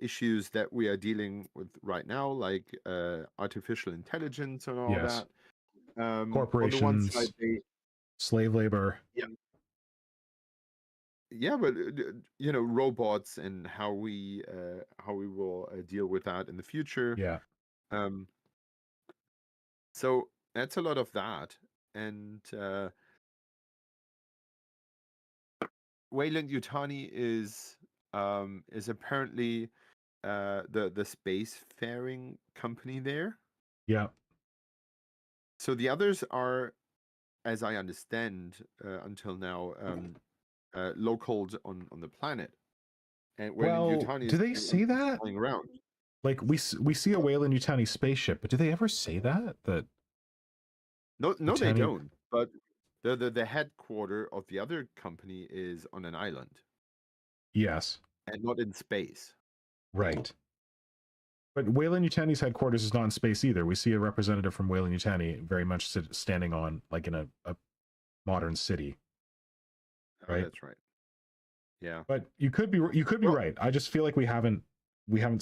issues that we are dealing with right now, like artificial intelligence and all that. Corporations, on the one side, slave labor. Yeah, but robots and how we will deal with that in the future. Yeah. So that's a lot of that, and Wayland Yutani is apparently the spacefaring company there. Yeah. So the others are, as I understand, until now, local on the planet. And Well, do they say that? Flying around. Like, we see a Wayland Yutani spaceship, but do they ever say that? No, they don't. But the headquarter of the other company is on an island. Yes. And not in space. Right. But Weyland-Yutani's headquarters is not in space either. We see a representative from Weyland-Yutani very much standing on like in a modern city, Oh, right? that's right. Yeah. But you could be Well, right. I just feel like we haven't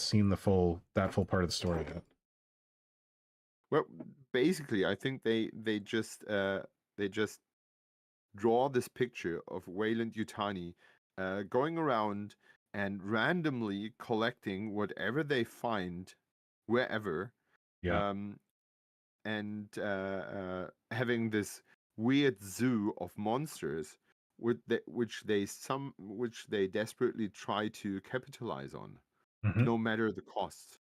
seen the full part of the story yet. well, basically, I think they just draw this picture of Weyland-Yutani going around and randomly collecting whatever they find wherever, Yeah. and having this weird zoo of monsters which they desperately try to capitalize on, Mm-hmm. no matter the cost.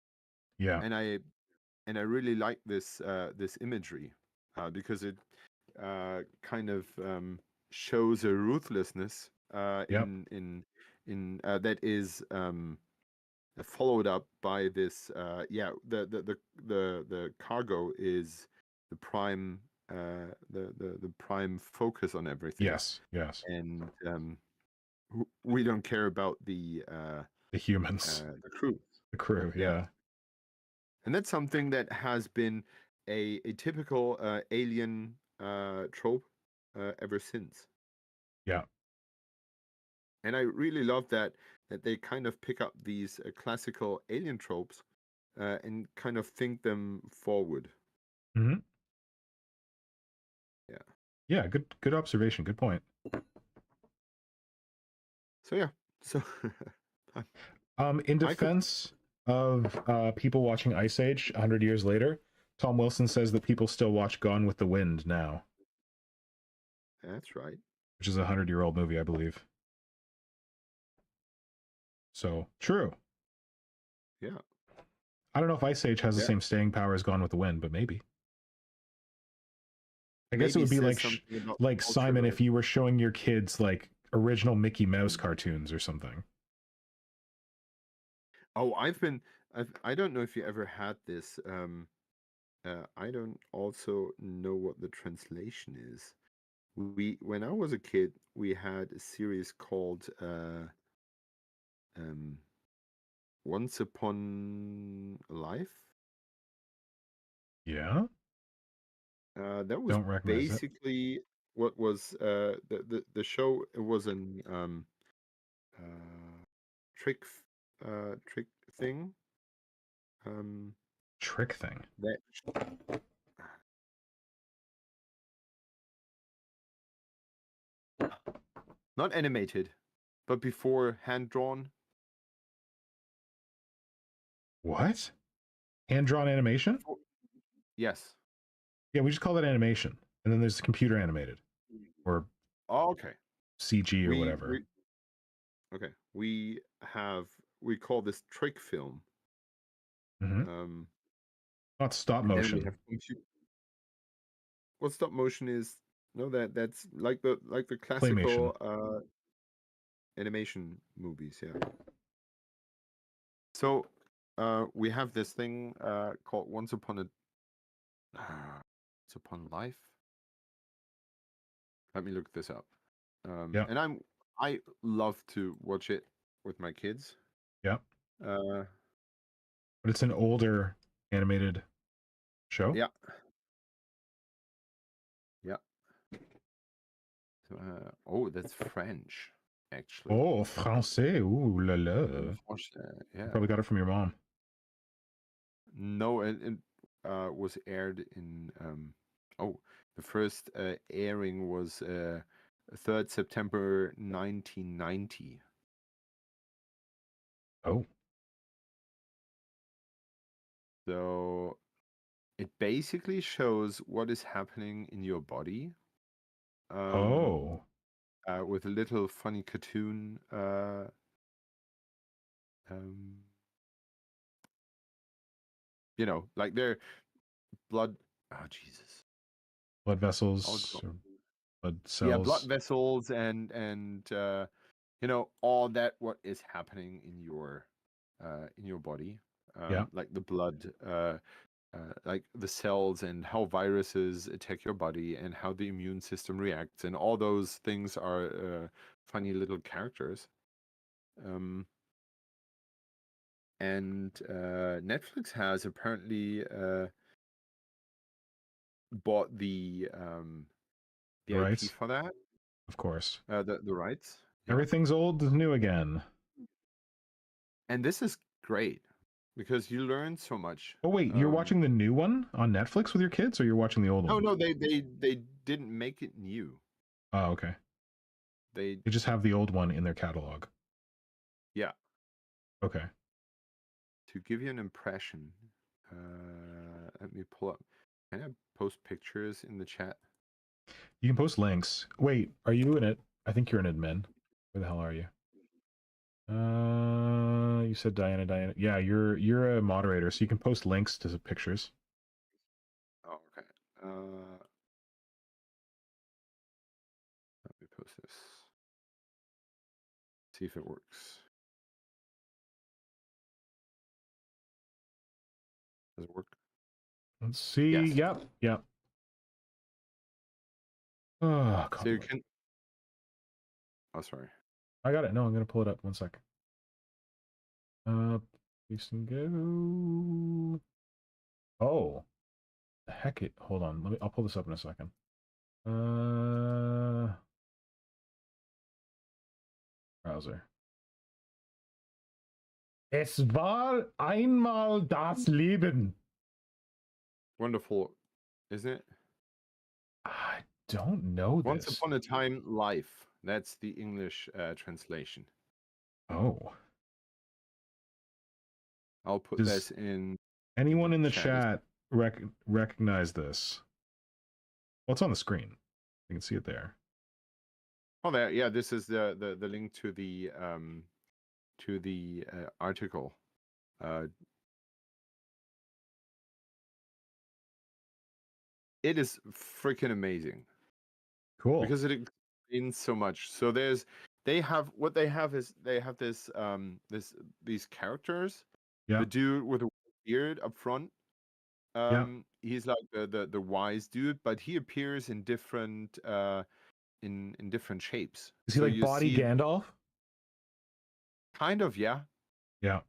Yeah. And I really like this imagery because it kind of shows a ruthlessness Yep. in that is followed up by this the cargo is the prime the prime focus on everything. Yes. Yes. And we don't care about the humans, the crew. the crew. Yeah. Yeah. And that's something that has been a typical alien trope ever since. Yeah. And I really love that they kind of pick up these classical alien tropes and kind of think them forward. Mm-hmm. Yeah. Yeah. Good observation. Good point. So yeah. So in defense of people watching Ice Age 100 years later, Tom Wilson says that people still watch Gone with the Wind now. That's right. Which is a 100-year-old movie, I believe. So true. Yeah. I don't know if Ice Age has the same staying power as Gone with the Wind, but maybe. I guess it would be like Simon if you were showing your kids like original Mickey Mouse cartoons or something. Oh, I don't know if you ever had this. I don't also know what the translation is. When I was a kid, we had a series called Once Upon a Life. Yeah. That was Don't recognize basically what was the show. It was an trick thing. Trick thing. That not animated, but before hand drawn. What? Hand drawn animation? Yes. Yeah, we just call that animation, and then there's computer animated or okay. CG or whatever. Okay, we call this trick film. Mm-hmm. Not stop motion. What stop motion is? No, that's like the classical animation movies. Yeah. So we have this thing called Once Upon Life. Let me look this up. Yeah. And I love to watch it with my kids. Yeah. But it's an older animated show. Yeah. Yeah. So, oh, that's French, actually. Oh, français. Ooh la la. Yeah. You probably got it from your mom. No, it was aired in. The first airing was 3rd September 1990. Oh. So it basically shows what is happening in your body. With a little funny cartoon. You know, like their blood. Oh Jesus! Blood vessels, or blood cells. Yeah, blood vessels and you know, all that what is happening in your body. Yeah. Like the blood, like the cells and how viruses attack your body and how the immune system reacts, and all those things are funny little characters. And Netflix has apparently bought the IP Right? for that, Of course. the rights. Yeah, Everything's old is new again. and this is great because you learn so much. Oh wait, you're watching the new one on Netflix with your kids, or you're watching the old No, one? no, they didn't make it new. Oh, okay. They They just have the old one in their catalog. Yeah. Okay. To give you an impression, let me pull up. Can I post pictures in the chat? You can post links. Wait, are you in it? I think you're an admin. Where the hell are you? You said Diana. Yeah, you're a moderator, so you can post links to the pictures. Oh, okay. Let me post this. See if it works. Does it work? Let's see. Yes. Yep. Oh, So you can. Oh, sorry. I got it. No, I'm gonna pull it up. 1 second. Please go. Oh, the heck it. Hold on. I'll pull this up in a second. Browser. Es war einmal das Leben. Wonderful, isn't it? I don't know Once this. upon a time, life. That's the English translation. Oh. I'll put Does this in. anyone in the chat recognize this? Well, it's on the screen. You can see it there. Oh, there. Yeah, this is the link to the article. It is freaking amazing. Cool. Because it explains so much. So they have this these characters. Yeah. The dude with a beard up front. He's like the wise dude, but he appears in different in different shapes. Is he so like you body see Gandalf? kind of, yeah. Yeah.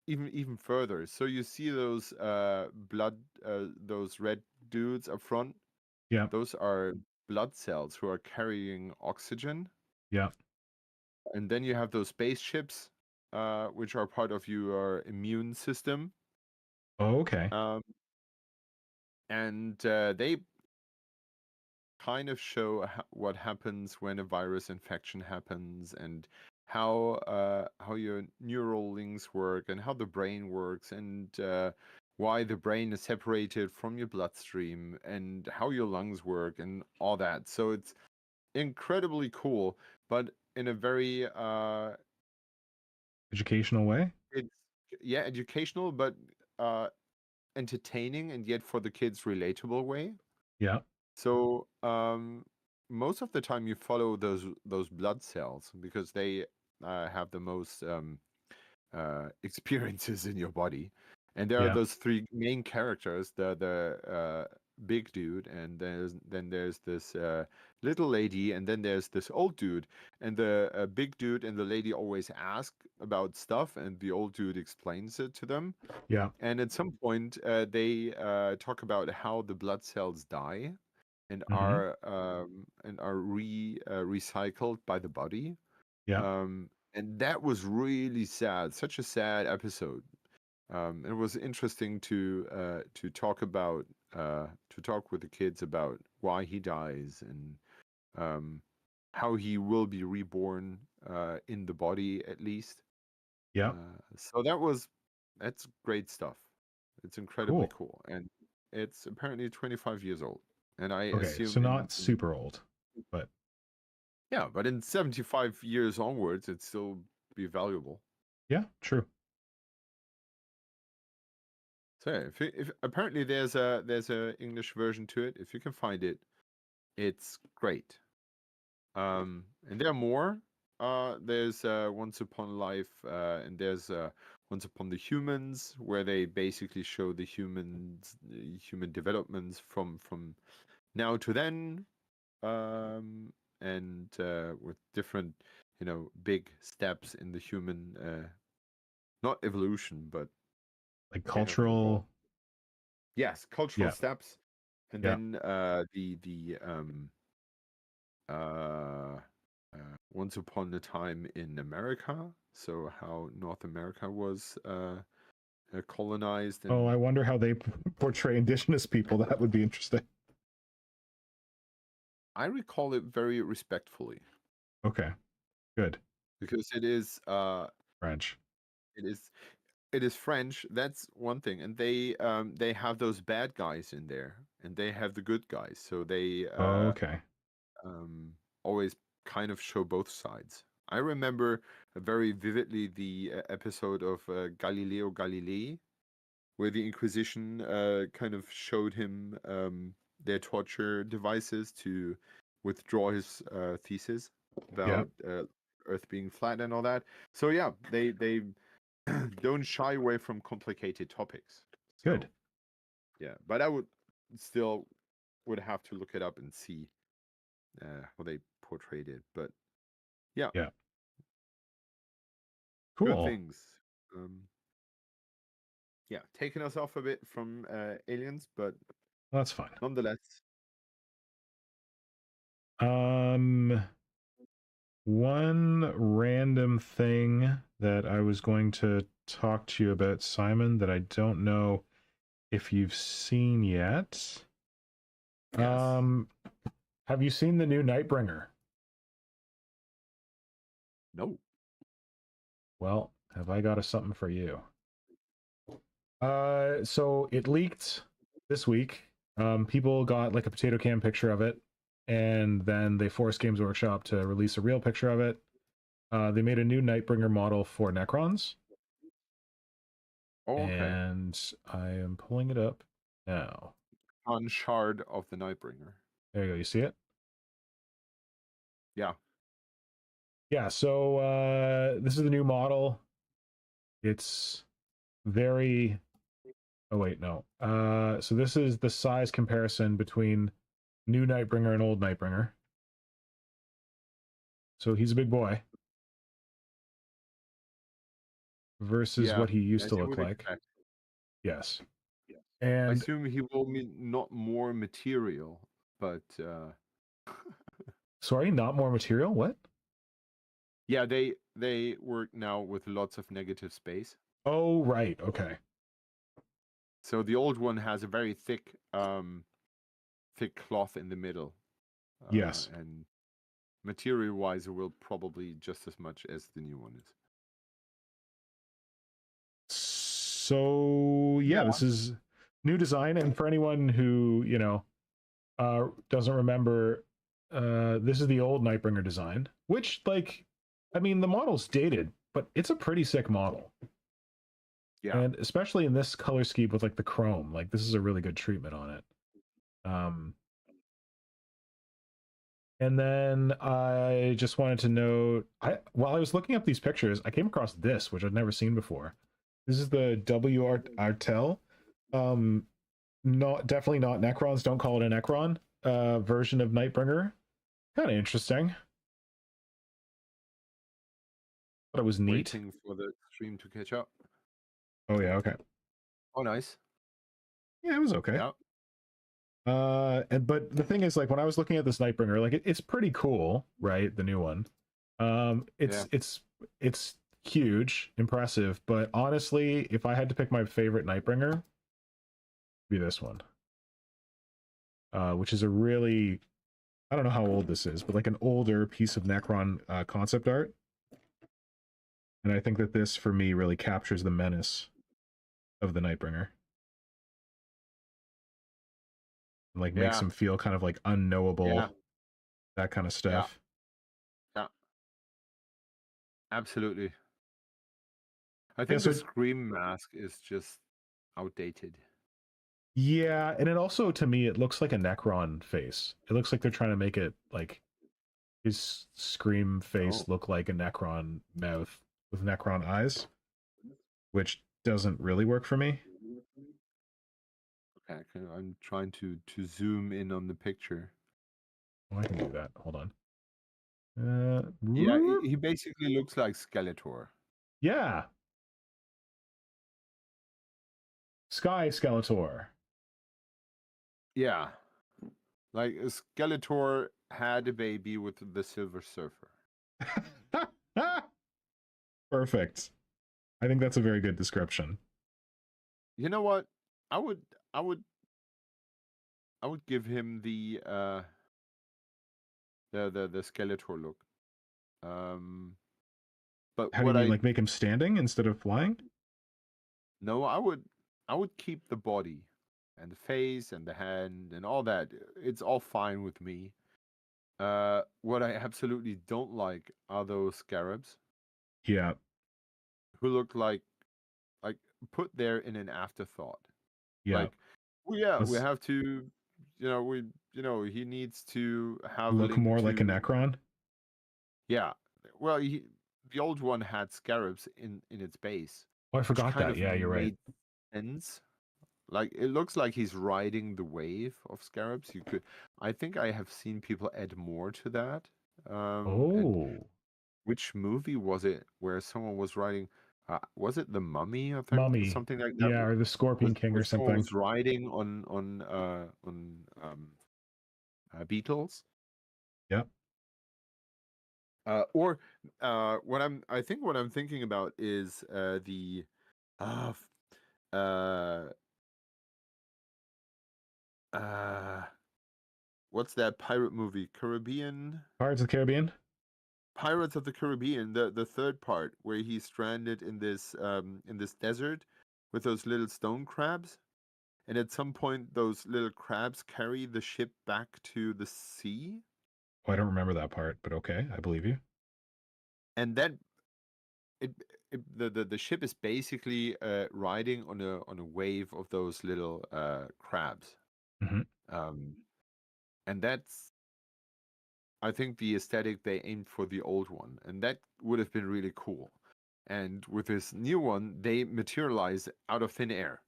Even further. So you see those those red dudes up front. Yeah. Those are blood cells who are carrying oxygen. Yeah. And then you have those spaceships, which are part of your immune system. Oh, okay. And they kind of show what happens when a virus infection happens, and how your neural links work, and how the brain works, and why the brain is separated from your bloodstream, and how your lungs work, and all that. So it's incredibly cool, but in a very Educational way? it's educational, but entertaining, and yet for the kids relatable way. Yeah. So most of the time you follow those blood cells because they have the most experiences in your body, and there are those three main characters: the big dude, and then there's this little lady, and then there's this old dude. And the big dude and the lady always ask about stuff, and the old dude explains it to them. Yeah. And at some point, they talk about how the blood cells die and are recycled by the body. Yeah. And that was really sad. Such a sad episode. It was interesting to talk about to talk with the kids about why he dies, and how he will be reborn in the body at least. Yeah. So that's great stuff. It's incredibly cool, and it's apparently 25 years old. And I Okay, assume so not super old, but yeah, but in 75 years onwards, it'd still be valuable. yeah, true. So if apparently there's a English version to it. If you can find it, it's great. And there are more. There's Once Upon a Life, and there's Once Upon the Humans, where they basically show the human developments from now to then, and with different big steps in the human not evolution, but Like they have been evolved. cultural. Yes, cultural Yeah. steps, and Yeah. then uh, once upon a time in America. So how North America was colonized, Oh, and I wonder how they portray indigenous people. That would be interesting. I recall it very respectfully Okay, good. because French. it is it is French. That's one thing, and they have those bad guys in there, and they have the good guys. So they Okay. um, always kind of show both sides. I remember very vividly the episode of Galileo Galilei, where the Inquisition kind of showed him their torture devices to withdraw his thesis Yeah. about Earth being flat and all that. So yeah, they don't shy away from complicated topics. So Good. yeah, but I would still would have to look it up and see how they portrayed it. But yeah, Yeah. good Cool. things. Um, yeah, taking us off a bit from aliens, but That's fine. nonetheless. Um, one random thing that I was going to talk to you about, Simon, that I don't know if you've seen yet. Yes. Have you seen the new Nightbringer? No. Well, have I got something for you? So it leaked this week. People got like a potato can picture of it, and then they forced Games Workshop to release a real picture of it. They made a new Nightbringer model for Necrons. Oh, okay. And I am pulling it up now. On Shard of the Nightbringer. There you go. You see it? Yeah. Yeah. So this is the new model. It's very. Oh wait, no. So this is the size comparison between new Nightbringer and old Nightbringer. So he's a big boy versus Yeah. what he used As to you look would like. expect. Yes. I And assume he will mean not more material, but sorry, not more material. What? yeah, they work now with lots of negative space. Oh, right. Okay. So the old one has a very thick cloth in the middle, Yes. and material-wise, it will probably just as much as the new one is. So yeah, Yeah. this is new design, and for anyone who doesn't remember, this is the old Nightbringer design, which like, I mean, the model's dated, but it's a pretty sick model. Yeah. And especially in this color scheme with like the chrome, like this is a really good treatment on it. And then I just wanted to note, while I was looking up these pictures, I came across this, which I'd never seen before. This is the W Artel. Definitely not Necrons. Don't call it a Necron. Version of Nightbringer. Kind of interesting. Thought it was neat. Waiting for the stream to catch up. Oh yeah, okay. Oh, nice. Yeah, it was okay. Yeah. But the thing is, like, when I was looking at this Nightbringer, like, it's pretty cool, right? The new one. It's huge, impressive. But honestly, if I had to pick my favorite Nightbringer, it'd be this one. Which is a really, I don't know how old this is, but like an older piece of Necron concept art. And I think that this, for me, really captures the menace of the Nightbringer. And, like, makes him feel kind of like unknowable, that kind of stuff. Yeah. Absolutely. I think the Scream mask is just outdated. Yeah, and it also, to me, it looks like a Necron face. It looks like they're trying to make it like his Scream face look like a Necron mouth with Necron eyes, which doesn't really work for me. Okay, I'm trying to zoom in on the picture. Oh, I can do that. Hold on. Yeah, he basically looks like Skeletor. Yeah. Sky Skeletor. Yeah. Like Skeletor had a baby with the Silver Surfer. Perfect. I think that's a very good description. You know what? I would I would I would give him the Skeletor look. But How do you what mean, I like make him standing instead of flying? no, I would keep the body and the face and the hand and all that. It's all fine with me. What I absolutely don't like are those scarabs Yeah. who look like put there in an afterthought. Yeah. Like, well, yeah, we Let's have to, he needs to have a look link more like a to, Necron. yeah. Well, the old one had scarabs in its base, Oh, I which forgot kind that. of Yeah, you're right. made sense. Like it looks like he's riding the wave of scarabs. I think I have seen people add more to that. And Oh, which movie was it where someone was riding? Was it The Mummy? I think Mummy. something like that. Yeah, or the Scorpion King Where or someone something. was riding on beetles. Yep. Or I think what I'm thinking about is the uh f- uh uh what's that pirate movie? Pirates of the Caribbean. Pirates of the Caribbean, the third part where he's stranded in this desert with those little stone crabs, and at some point those little crabs carry the ship back to the sea, Oh, I don't remember that part, but okay, I believe you. and then it, the ship is basically riding on a wave of those little crabs, Hmm. um, and that's I think the aesthetic they aimed for the old one, and that would have been really cool. And with this new one, they materialize out of thin air.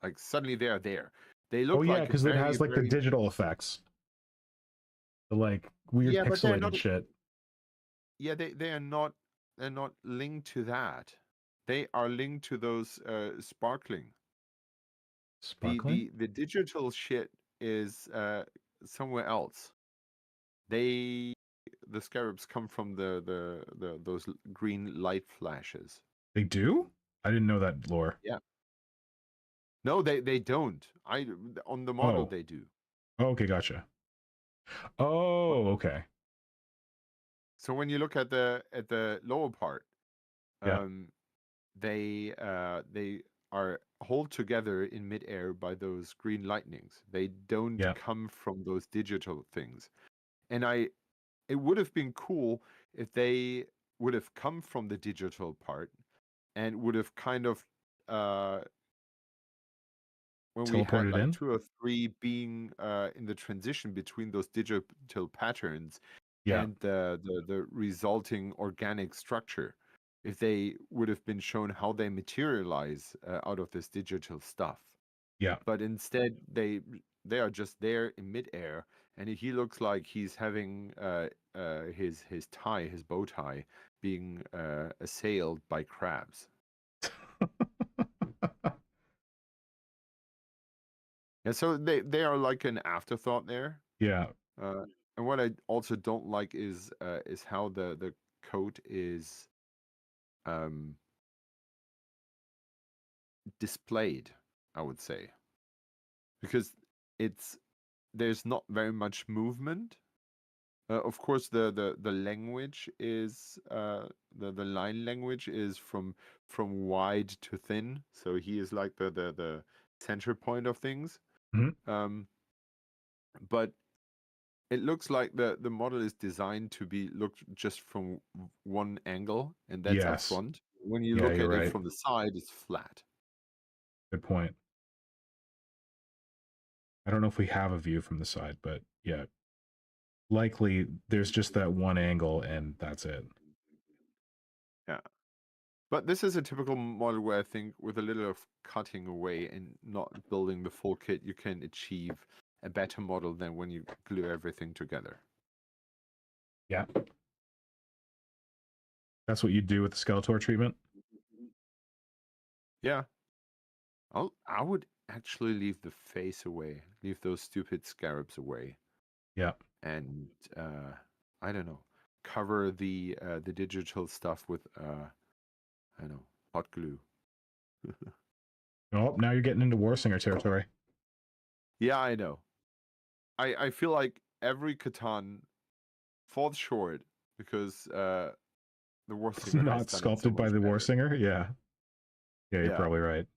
Like suddenly they are there. They Oh look yeah, like a because it very, has like the very digital effects, the like weird yeah, but they're pixelated not shit. yeah, they're not linked to that. They are linked to those sparkling. Sparkling. The digital shit is somewhere else. They the scarabs come from those green light flashes. They do? I didn't know that lore. Yeah. No, they don't. On the model Oh. they do. Oh, okay, gotcha. Wh- Oh, okay. So when you look at the lower part, Yeah. um, they are held together in midair by those green lightnings. They don't Yeah. come from those digital things. And it would have been cool if they would have come from the digital part and would have kind of uh when we had Teleported like in. two or three being in the transition between those digital patterns Yeah. and the resulting organic structure, if they would have been shown how they materialize out of this digital stuff. Yeah. But instead they are just there in midair, and he looks like he's having his tie, his bow tie, being assailed by crabs. And so they are like an afterthought there. Yeah. Uh, and what I also don't like is how the coat is um, displayed, I would say, because it's there's not very much movement. Of course, the language is the line language is from wide to thin, so he is like the center point of things. Mhm. Um, but it looks like the model is designed to be looked just from one angle, and that's up Yes. front. When you Yeah, look you're at it right. from the side, it's flat. Good point. I don't know if we have a view from the side, but yeah, likely there's just that one angle and that's it. Yeah. But this is a typical model where I think with a little of cutting away and not building the full kit, you can achieve a better model than when you glue everything together. Yeah. That's what you do with the Skeletor treatment. Yeah. I would actually leave the face away, leave those stupid scarabs away, Yeah. and I don't know, cover the digital stuff with I don't know, hot glue. Oh, now you're getting into Warsinger territory. Yeah, I know. I feel like every Catan falls short because the War It's Singer has not done it so sculpted by much the better. Warsinger. Yeah. Yeah, you're Yeah, probably right.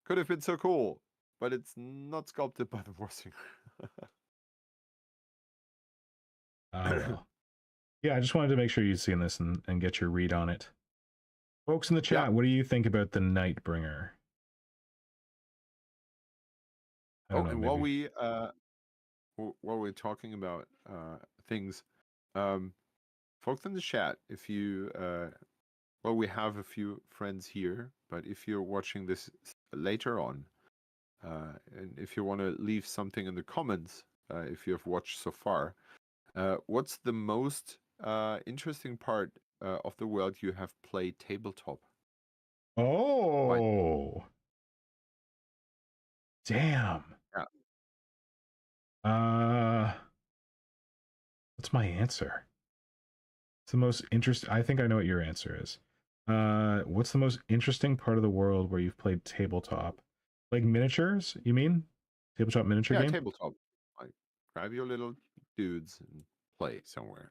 could have been so cool, but it's not sculpted by the War Singer. Oh well. Yeah, I just wanted to make sure you'd seen this and get your read on it. Folks in the Yeah. chat, what do you think about the Nightbringer? I Oh, don't know, and maybe. while we're talking about things, um, folks in the chat, if you well, we have a few friends here, but if you're watching this later on, and if you want to leave something in the comments, if you have watched so far, what's the most interesting part of the world you have played tabletop? Why? Oh, damn. Yeah. Uh, what's my answer? It's the most interesting. I think I know what your answer is. What's the most interesting part of the world where you've played tabletop? Like miniatures, you mean? Tabletop miniature Yeah, game? tabletop. Like, grab your little dudes and play somewhere.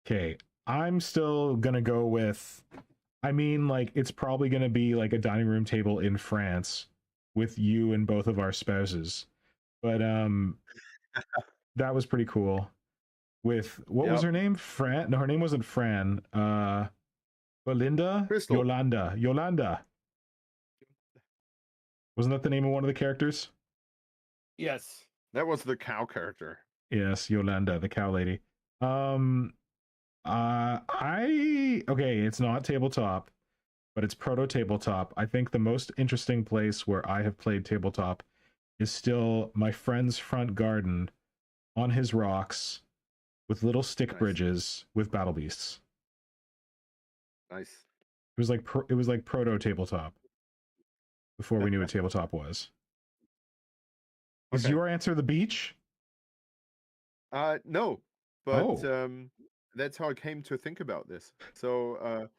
Okay, I'm still gonna go with. I mean, like, it's probably gonna be like a dining room table in France with you and both of our spouses. But that was pretty cool. With what was Yep. her name? Fran? No, her name wasn't Fran. Belinda? Crystal. Yolanda. Yolanda. Wasn't that the name of one of the characters? Yes. That was the cow character. Yes, Yolanda, the cow lady. Um I okay, it's not tabletop, but it's proto tabletop. I think the most interesting place where I have played tabletop is still my friend's front garden on his rocks with little stick Nice. bridges with battle beasts. Nice. It was like proto tabletop before we knew what tabletop was. Is Okay. your answer the beach? No, but Oh, that's how I came to think about this. So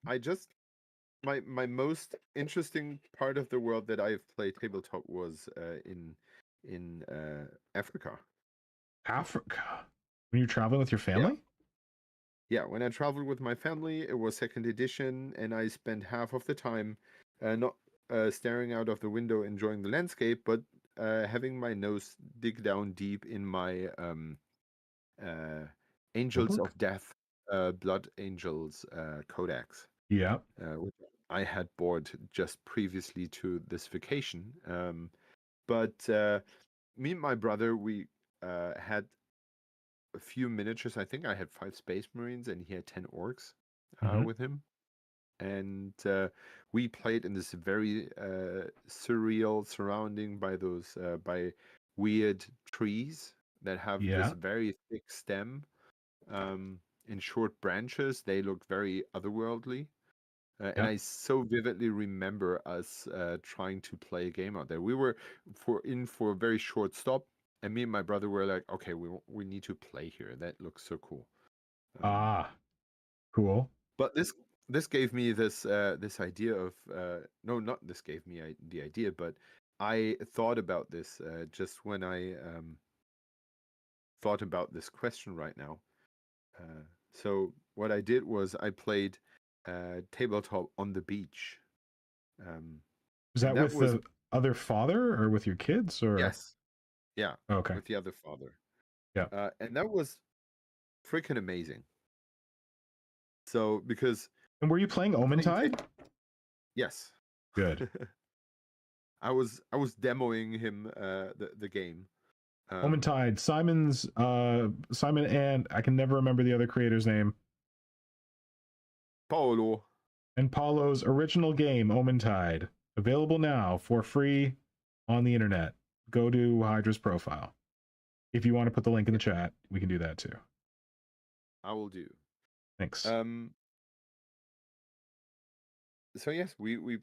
I just my most interesting part of the world that I've played tabletop was in Africa. Africa. When you're traveling with your Yeah, family? yeah. When I traveled with my family, it was second edition, and I spent half of the time not staring out of the window enjoying the landscape, but having my nose dig down deep in my uh, Angels Notebook? of Death, Blood Angels Codex, Yeah. which I had bought just previously to this vacation. But me and my brother, we had a few miniatures. I think I had 5 Space Marines and he had 10 orcs Mm-hmm. with him. And we played in this very surreal surrounding by those by weird trees that have this Yeah. very thick stem in short branches. They look very otherworldly. And Yeah. I so vividly remember us trying to play a game out there. We were for a very short stop, and me and my brother were like, "Okay, we need to play here. That looks so cool." Um, Ah, cool. but this gave me this idea of no, not this gave me the idea, but I thought about this just when I thought about this question right now. So what I did was I played tabletop on the beach. Um, Was and that that with was the other father or with your kids or? yes, yeah, Okay. with the other father, Yeah. and that was freaking amazing. So because And were you playing playing Omentide? yes, Good. I was demoing him the game. Omentide, Simon and I can never remember the other creator's name. Paolo, And Paulo's original game, Omentide, available now for free on the internet. Go to Hydra's profile. If you want to put the link in the yeah, chat, we can do that too. I will do. Thanks. So yes, we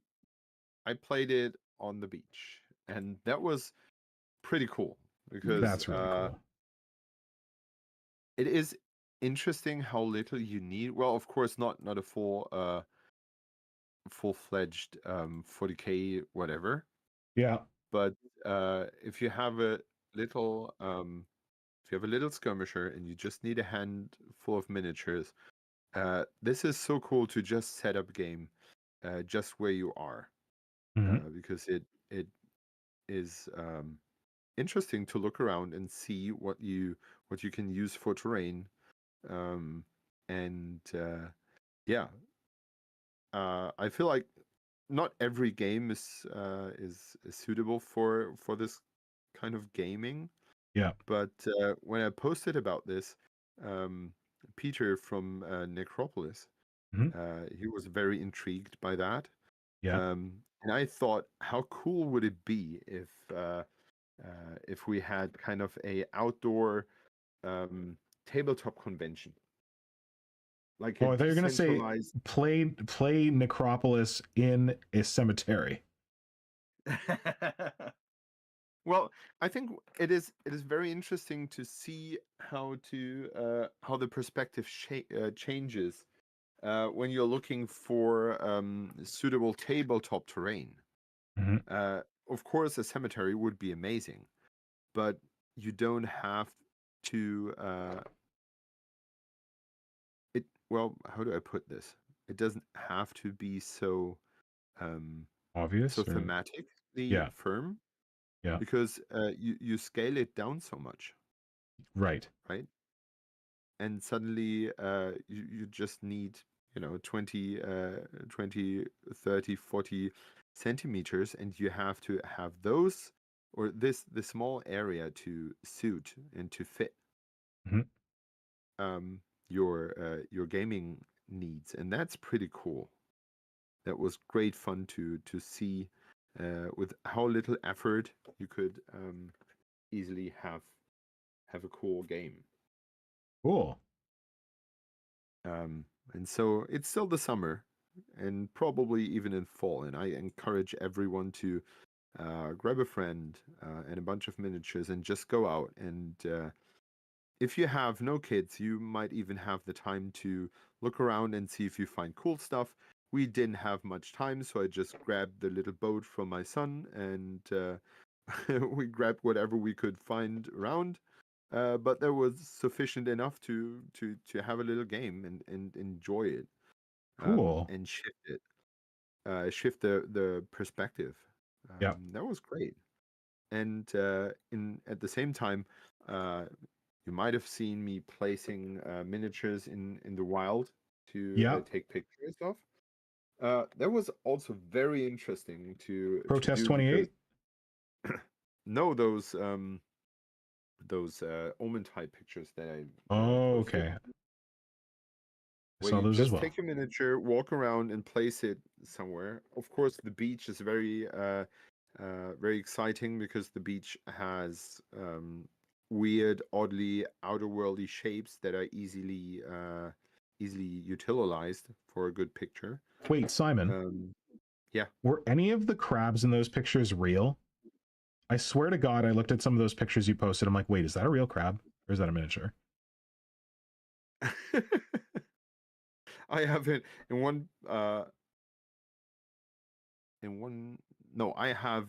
I played it on the beach, and that was pretty cool because That's really cool. it is interesting how little you need. Well, of course, not a full-fledged 40K whatever, Yeah. but if you have a little skirmisher and you just need a handful of miniatures, this is so cool to just set up game just where you are, because it is interesting to look around and see what you can use for terrain, and yeah, I feel like not every game is suitable for this kind of gaming. Yeah. But when I posted about this, Peter from Necropolis, he was very intrigued by that. Yeah. And I thought, how cool would it be if we had kind of a outdoor tabletop convention, like a Oh, I thought you were gonna say decentralized. play Necropolis in a cemetery. Well, I think it is very interesting to see how the perspective changes when you're looking for suitable tabletop terrain. Of course, a cemetery would be amazing, but you don't have to. Well, how do I put this? It doesn't have to be so Obvious. so Or... thematically Yeah. firm, Yeah. because you scale it down so much, Right. right? And suddenly you just need 20 30 40 centimeters, and you have to have those, or the small area to suit and to fit your gaming needs, and that's pretty cool. That was great fun to see with how little effort you could easily have a cool game. Cool. And so it's still the summer, and probably even in fall. And I encourage everyone to grab a friend and a bunch of miniatures and just go out. And if you have no kids, you might even have the time to look around and see if you find cool stuff. We didn't have much time, so I just grabbed the little boat from my son, and we grabbed whatever we could find around. But there was sufficient enough to have a little game and enjoy it, Cool. and shift the perspective. Yeah. That was great. And at the same time, you might have seen me placing miniatures in the wild to Yeah. take pictures of. That was also very interesting to Protest do, 28. because no, those omen type pictures that I Oh, posted, okay. where Saw you those as just well. take your miniature, walk around, and place it somewhere. Of course, the beach is very exciting, because the beach has weird, oddly outer-worldy shapes that are easily utilized for a good picture. Wait, Simon. Yeah. Were any of the crabs in those pictures real? I swear to God, I looked at some of those pictures you posted. I'm like, wait, is that a real crab or is that a miniature? I have it in one. No, I have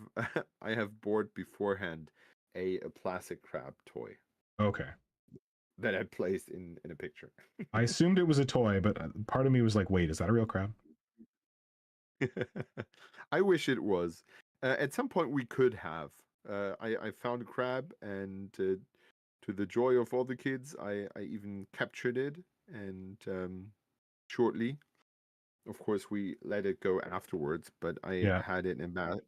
I have bought beforehand a plastic crab toy Okay. that I placed in a picture. I assumed it was a toy, but part of me was like, wait, is that a real crab? I wish it was. At some point, we could have. I found a crab, and to the joy of all the kids, I even captured it. And shortly, of course, we let it go afterwards. But I Yeah. had it in a bag.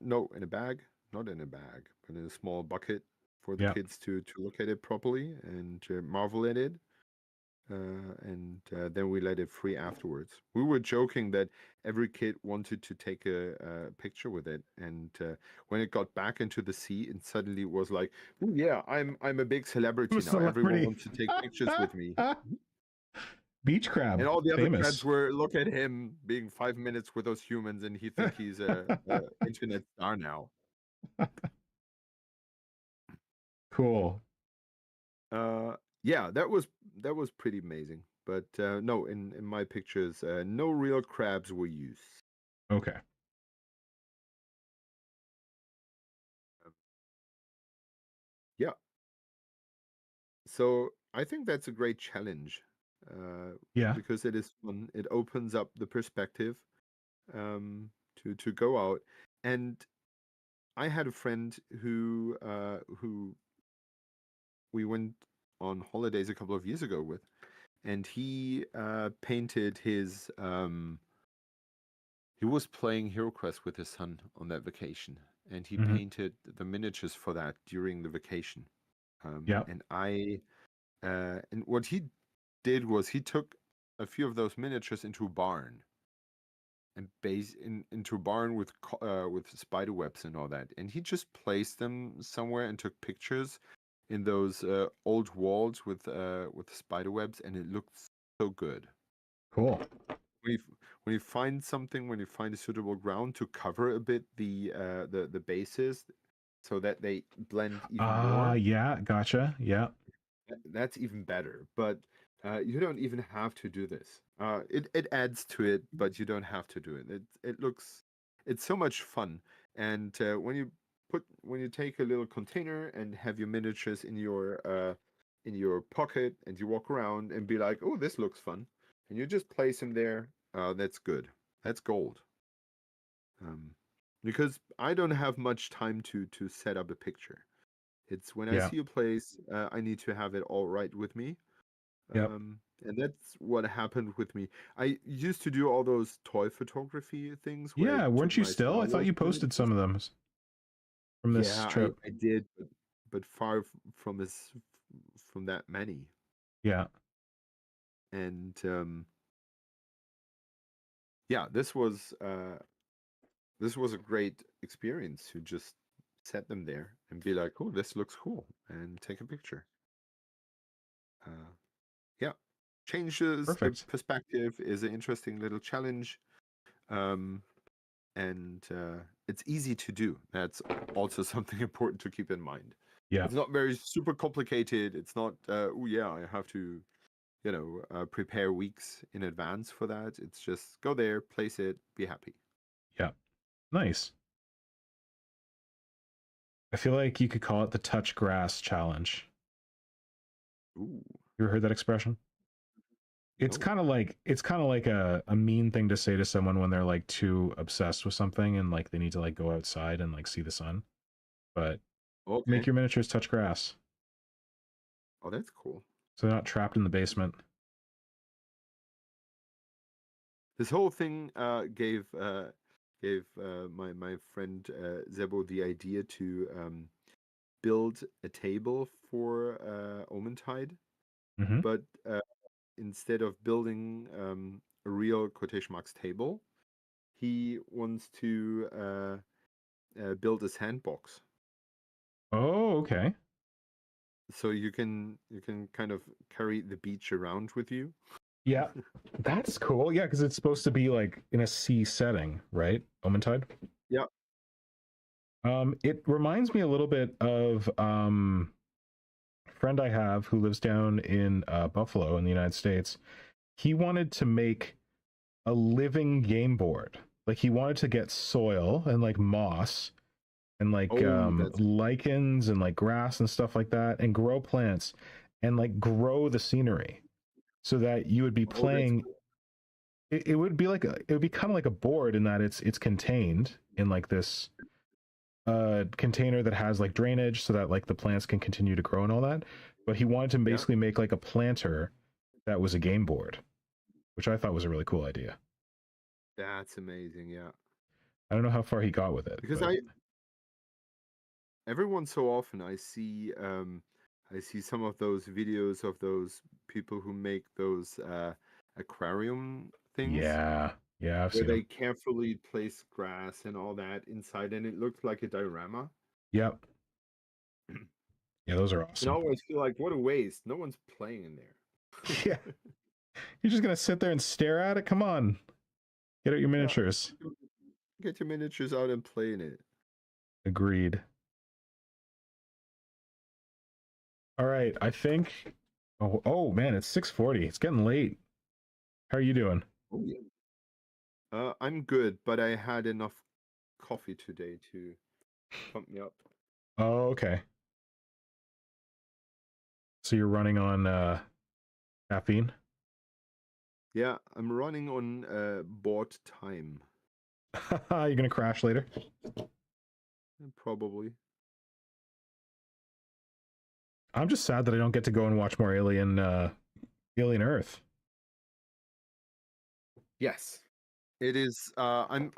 No, in a bag. Not in a bag, but in a small bucket for the Yeah. kids to look at it properly and marvel at it. And then we let it free afterwards. We were joking that every kid wanted to take a picture with it, and when it got back into the sea, and suddenly it was like, "Ooh, yeah, I'm a big celebrity now. Everyone Celebrity. wants to take pictures with me." Beach crab, And all the other crabs famous. were look at him being 5 minutes with those humans, and he think he's a internet star now. Cool. Yeah, that was pretty amazing. But no, in my pictures, no real crabs were used. Okay. Yeah. So I think that's a great challenge, Yeah. because it is fun. It opens up the perspective, to go out. And I had a friend who we went on holidays a couple of years ago with, and he painted his. He was playing HeroQuest with his son on that vacation, and he Hmm. painted the miniatures for that during the vacation. Yeah. And what he did was he took a few of those miniatures into a barn and into a barn with spider webs and all that, and he just placed them somewhere and took pictures in those old walls with spider webs, and it looked so good. Cool. When you find something, when you find a suitable ground to cover a bit the bases, so that they blend even more, Yeah, gotcha. Yeah. that's even better. But you don't even have to do this. It adds to it, but you don't have to do it. It's so much fun. And when you take a little container and have your miniatures in your pocket, and you walk around and be like, oh, this looks fun, and you just place them there, that's good. That's gold. Um, because I don't have much time to set up a picture. It's when I Yeah. see a place, I need to have it all right with me. Yep. And that's what happened with me. I used to do all those toy photography things where I Yeah. took Weren't you my still? Star I thought Wars you posted miniatures. some of them from this Yeah, trip. I did, but far from that many. Yeah. And yeah, this was a great experience to just set them there and be like, oh, this looks cool, and take a picture. Uh, yeah, changes the Perfect. perspective, is an interesting little challenge. Um, and it's easy to do. That's also something important to keep in mind. Yeah. It's not very super complicated. It's not, oh yeah, I have to, prepare weeks in advance for that. It's just go there, place it, be happy. Yeah. Nice. I feel like you could call it the touch grass challenge. Ooh, You ever heard that expression? no. It's kind of like a mean thing to say to someone when they're like too obsessed with something and like they need to like go outside and like see the sun. But make Okay. your miniatures touch grass Oh, that's cool. so they're not trapped in the basement. This whole thing gave my friend Zebo the idea to build a table for Omentide, Mm-hmm. but instead of building a real quotation marks table, he wants to build a sandbox. Oh, okay. So you can kind of carry the beach around with you. Yeah, that's cool. Yeah, because it's supposed to be like in a sea setting, right? Omentide. Yeah. It reminds me a little bit of a friend I have who lives down in Buffalo in the United States. He wanted to make a living game board. Like he wanted to get soil and like moss and like Oh, that's lichens and like grass and stuff like that and grow plants and like grow the scenery so that you would be that's playing. cool. It would be like it would be kind of like a board in that it's contained in like this container that has like drainage so that like the plants can continue to grow and all that. But he wanted to Yeah, basically make like a planter that was a game board, which I thought was a really cool idea. that's amazing. Yeah, I don't know how far he got with it, because but I every once so often I see some of those videos of those people who make those aquarium things yeah, yeah, I've where seen they him. carefully place grass and all that inside, and it looks like a diorama. Yep, yeah, those are And I awesome. always feel like, what a waste. No one's playing in Yeah, there. You're just gonna sit there and stare at it? Come on. Get out your miniatures. Get your miniatures out and play in it. Agreed. All right, I think. Oh man, it's 6:40. It's getting late. How are you doing? Oh yeah. I'm good, but I had enough coffee today to pump me up. Oh, okay. So you're running on caffeine? Yeah, I'm running on bought time. You're gonna crash later? Probably. I'm just sad that I don't get to go and watch more Alien Earth. Yes. It is I'm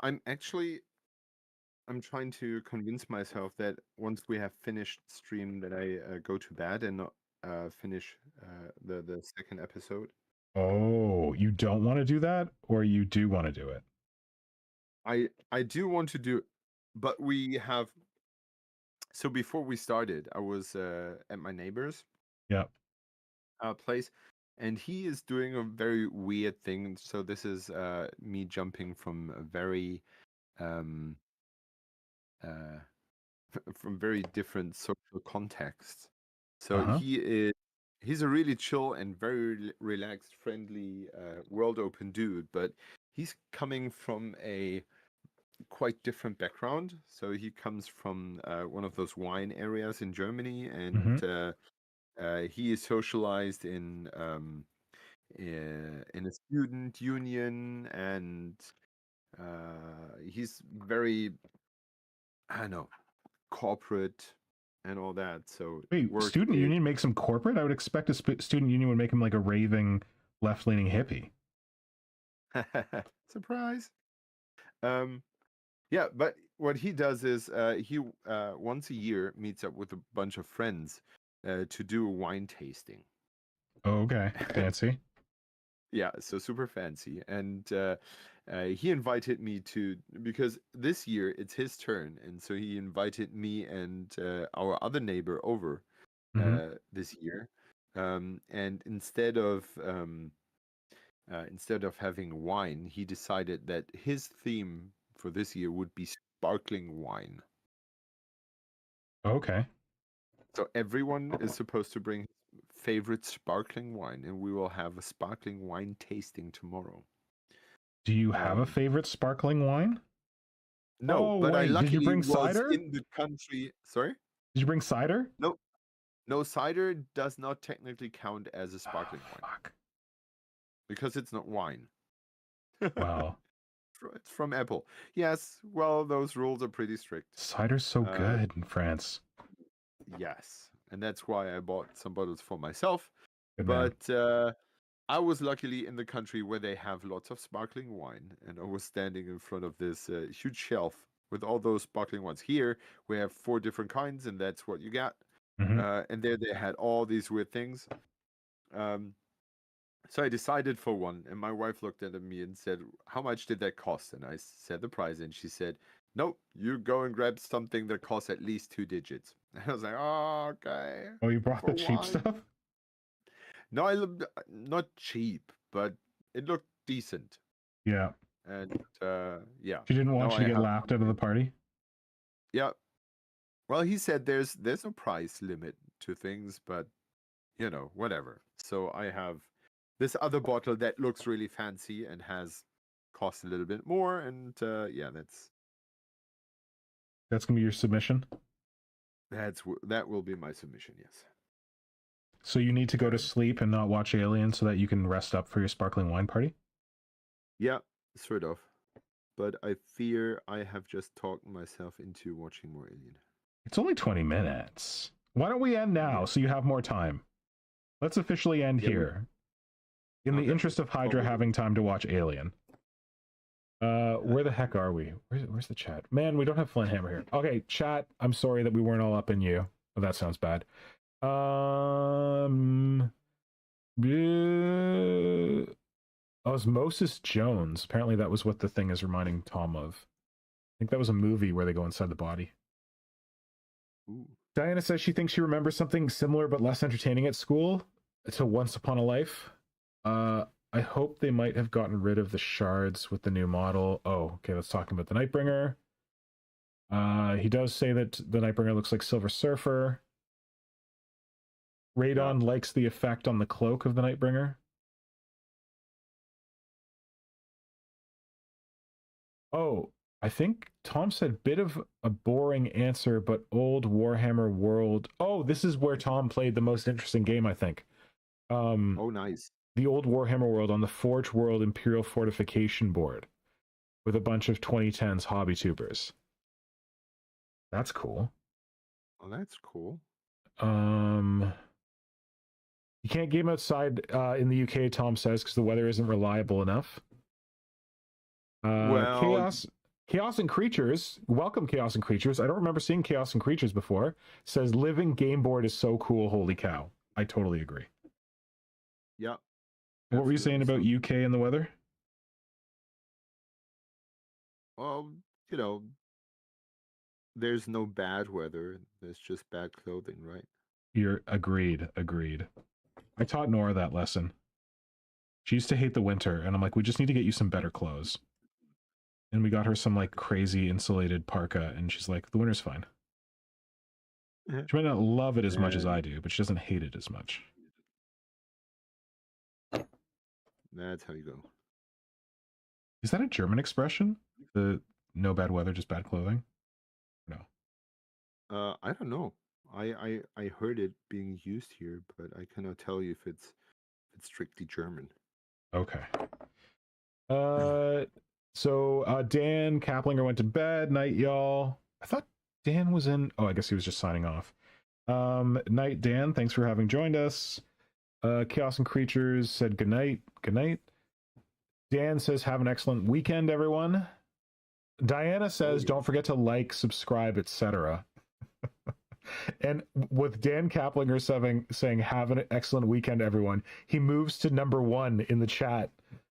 trying to convince myself that once we have finished stream that I go to bed and not finish the second episode. Oh, you don't want to do that, or you do want to do it? I do want to do, but we have. So before we started, I was at my neighbor's place, and he is doing a very weird thing. So this is me jumping from a very from very different social contexts. So he's a really chill and very relaxed, friendly, world open dude, but he's coming from a quite different background. So he comes from one of those wine areas in Germany, and he is socialized in a student union, and he's very, I don't know, corporate and all that. So wait, student union makes him corporate? I would expect a student union would make him like a raving left-leaning hippie. Surprise. Yeah, but what he does is he once a year meets up with a bunch of friends to do a wine tasting. Oh, okay, fancy. Yeah, so super fancy. And he invited me to, because this year it's his turn, and so he invited me and our other neighbor over this year. And instead of having wine, he decided that his theme for this year would be sparkling wine. Okay. So everyone is supposed to bring his favorite sparkling wine, and we will have a sparkling wine tasting tomorrow. Do you have a favorite sparkling wine? No, but wait, I luckily did you bring was cider? in the country. Sorry? Did you bring cider? No. No, cider does not technically count as a sparkling wine. Fuck. Because it's not wine. Wow. It's from Apple. Yes, well, those rules are pretty strict. Cider's so good in France. Yes, and that's why I bought some bottles for myself. Good but I was luckily in the country where they have lots of sparkling wine, and I was standing in front of this huge shelf with all those sparkling wines. Here we have 4 different kinds, and that's what you got. And there they had all these weird things. So I decided for one, and my wife looked at me and said, "How much did that cost?" And I said the price, and she said, "Nope, you go and grab something that costs at least 2 digits." And I was like, "Oh, okay." Oh, you brought the cheap stuff? No, I looked not cheap, but it looked decent. Yeah. And yeah. She didn't want you to get laughed out of the party? Yeah. Well, he said there's a price limit to things, but you know, whatever. So I have this other bottle that looks really fancy and has cost a little bit more, and yeah, that's gonna be your submission. That will be my submission. Yes. So you need to go to sleep and not watch Alien so that you can rest up for your sparkling wine party? Yeah, sort of. But I fear I have just talked myself into watching more Alien. It's only 20 minutes. Why don't we end now so you have more time? Let's officially end here. In the interest of Hydra having time to watch Alien. Where the heck are we? Where's the chat? Man, we don't have Flynnhammer here. Okay, chat, I'm sorry that we weren't all up in you. Oh, that sounds bad. Osmosis Jones. Apparently that was what the thing is reminding Tom of. I think that was a movie where they go inside the body. Ooh. Diana says she thinks she remembers something similar but less entertaining at school to Once Upon a Life. I I hope they might have gotten rid of the shards with the new model. Oh, okay, let's talk about the Nightbringer. He does say that the Nightbringer looks like Silver Surfer. Radon likes the effect on the cloak of the Nightbringer. Oh, I think Tom said bit of a boring answer, but old Warhammer world. Oh, this is where Tom played the most interesting game, I think. Oh, nice. The old Warhammer world on the Forge World Imperial Fortification board with a bunch of 2010s hobby tubers. That's cool. Oh, that's cool. You can't game outside in the UK, Tom says, because the weather isn't reliable enough. Well, Chaos and Creatures, welcome Chaos and Creatures. I don't remember seeing Chaos and Creatures before. Says living game board is so cool, holy cow. I totally agree. Yeah. What were you saying about UK and the weather? Well, you know, there's no bad weather. There's just bad clothing, right? You're agreed. I taught Nora that lesson. She used to hate the winter, and I'm like, we just need to get you some better clothes. And we got her some like crazy insulated parka, and she's like, the winter's fine. She might not love it as much as I do, but she doesn't hate it as much. That's how you go. Is that a German expression? The no bad weather, just bad clothing? No. I don't know. I heard it being used here, but I cannot tell you if it's strictly German. Okay. So Dan Kaplinger went to bed. Night, y'all. I thought Dan was in. Oh, I guess he was just signing off. Night, Dan. Thanks for having joined us. Chaos and Creatures said good night. Good night. Dan says, have an excellent weekend, everyone. Diana says, don't forget to like, subscribe, etc. And with Dan Kaplinger saying, have an excellent weekend, everyone, he moves to number 1 in the chat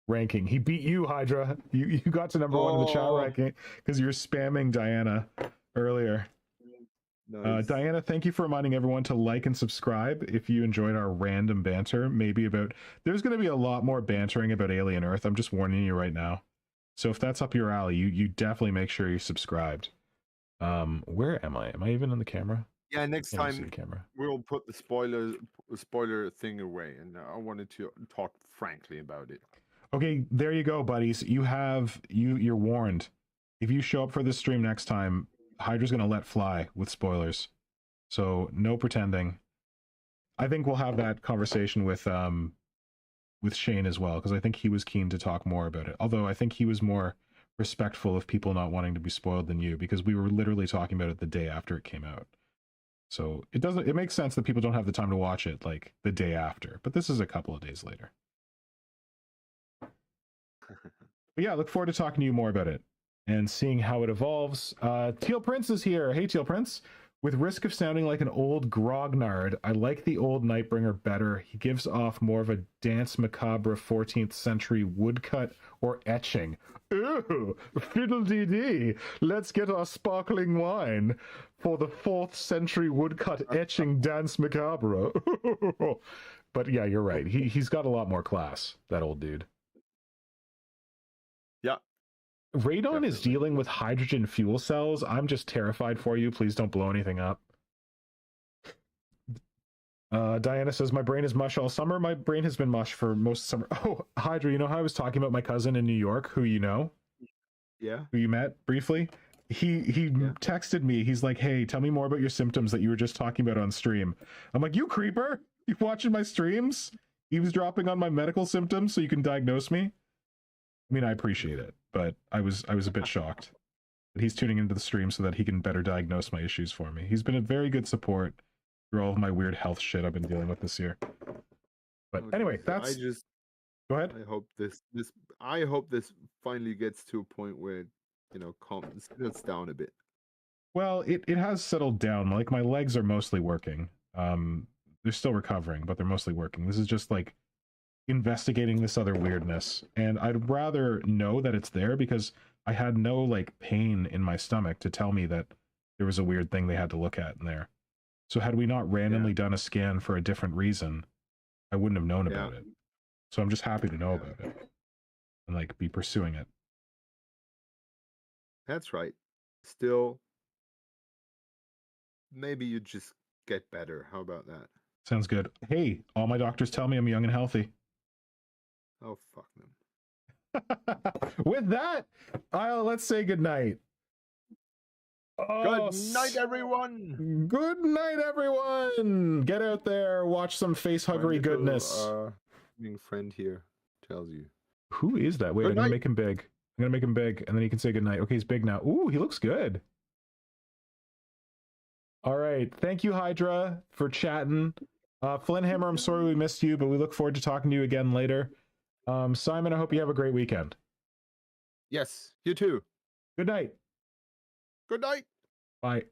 ranking. He beat you, Hydra. You got to number 1 in the chat ranking because you were spamming Diana earlier. Nice. Diana, thank you for reminding everyone to like and subscribe if you enjoyed our random banter. Maybe about... There's going to be a lot more bantering about Alien Earth. I'm just warning you right now. So if that's up your alley, you definitely make sure you're subscribed. Where am I? Am I even in the camera? Yeah, next time we'll put the spoiler thing away, and I wanted to talk frankly about it. Okay, there you go, buddies. You're warned. If you show up for this stream next time, Hydra's gonna let fly with spoilers. So no pretending. I think we'll have that conversation with Shane as well, because I think he was keen to talk more about it. Although I think he was more respectful of people not wanting to be spoiled than you, because we were literally talking about it the day after it came out. So it makes sense that people don't have the time to watch it like the day after, but this is a couple of days later. But yeah, I look forward to talking to you more about it and seeing how it evolves. Teal Prince is here. Hey, Teal Prince. With risk of sounding like an old grognard, I like the old Nightbringer better. He gives off more of a Dance Macabre 14th century woodcut or etching. Ooh, fiddle-dee-dee. Let's get our sparkling wine for the 4th century woodcut etching Dance Macabre. But yeah, you're right. He's got a lot more class, that old dude. Yeah. Radon definitely is dealing with hydrogen fuel cells. I'm just terrified for you. Please don't blow anything up. Diana says, my brain is mush all summer. My brain has been mush for most of summer. Oh, Hydra, you know how I was talking about my cousin in New York, who you know? Yeah. Who you met briefly? He texted me. He's like, hey, tell me more about your symptoms that you were just talking about on stream. I'm like, you creeper? You watching my streams? Eavesdropping on my medical symptoms so you can diagnose me? I mean, I appreciate it, but I was a bit shocked that he's tuning into the stream so that he can better diagnose my issues for me. He's been a very good support through all of my weird health shit I've been dealing with this year. But anyway, that's... Go ahead. I hope this finally gets to a point where, you know, settles down a bit. Well, it has settled down. Like, my legs are mostly working. They're still recovering, but they're mostly working. This is just like investigating this other weirdness, and I'd rather know that it's there because I had no like pain in my stomach to tell me that there was a weird thing they had to look at in there. So had we not randomly done a scan for a different reason, I wouldn't have known about it. So I'm just happy to know about it and like be pursuing it. That's right. Still, maybe you just get better. How about that? Sounds good. Hey, all my doctors tell me I'm young and healthy. Oh, fuck them. With that, let's say good night. Good night, everyone. Good night, everyone. Get out there, watch some face huggery goodness. Friend here tells you. Who is that? Wait, Good I'm gonna night. make him big. I'm gonna make him big, and then he can say good night. Okay, he's big now. Ooh, he looks good. All right, thank you, Hydra, for chatting. Flynnhammer, I'm sorry we missed you, but we look forward to talking to you again later. Simon, I hope you have a great weekend. Yes, you too. Good night. Good night. Bye.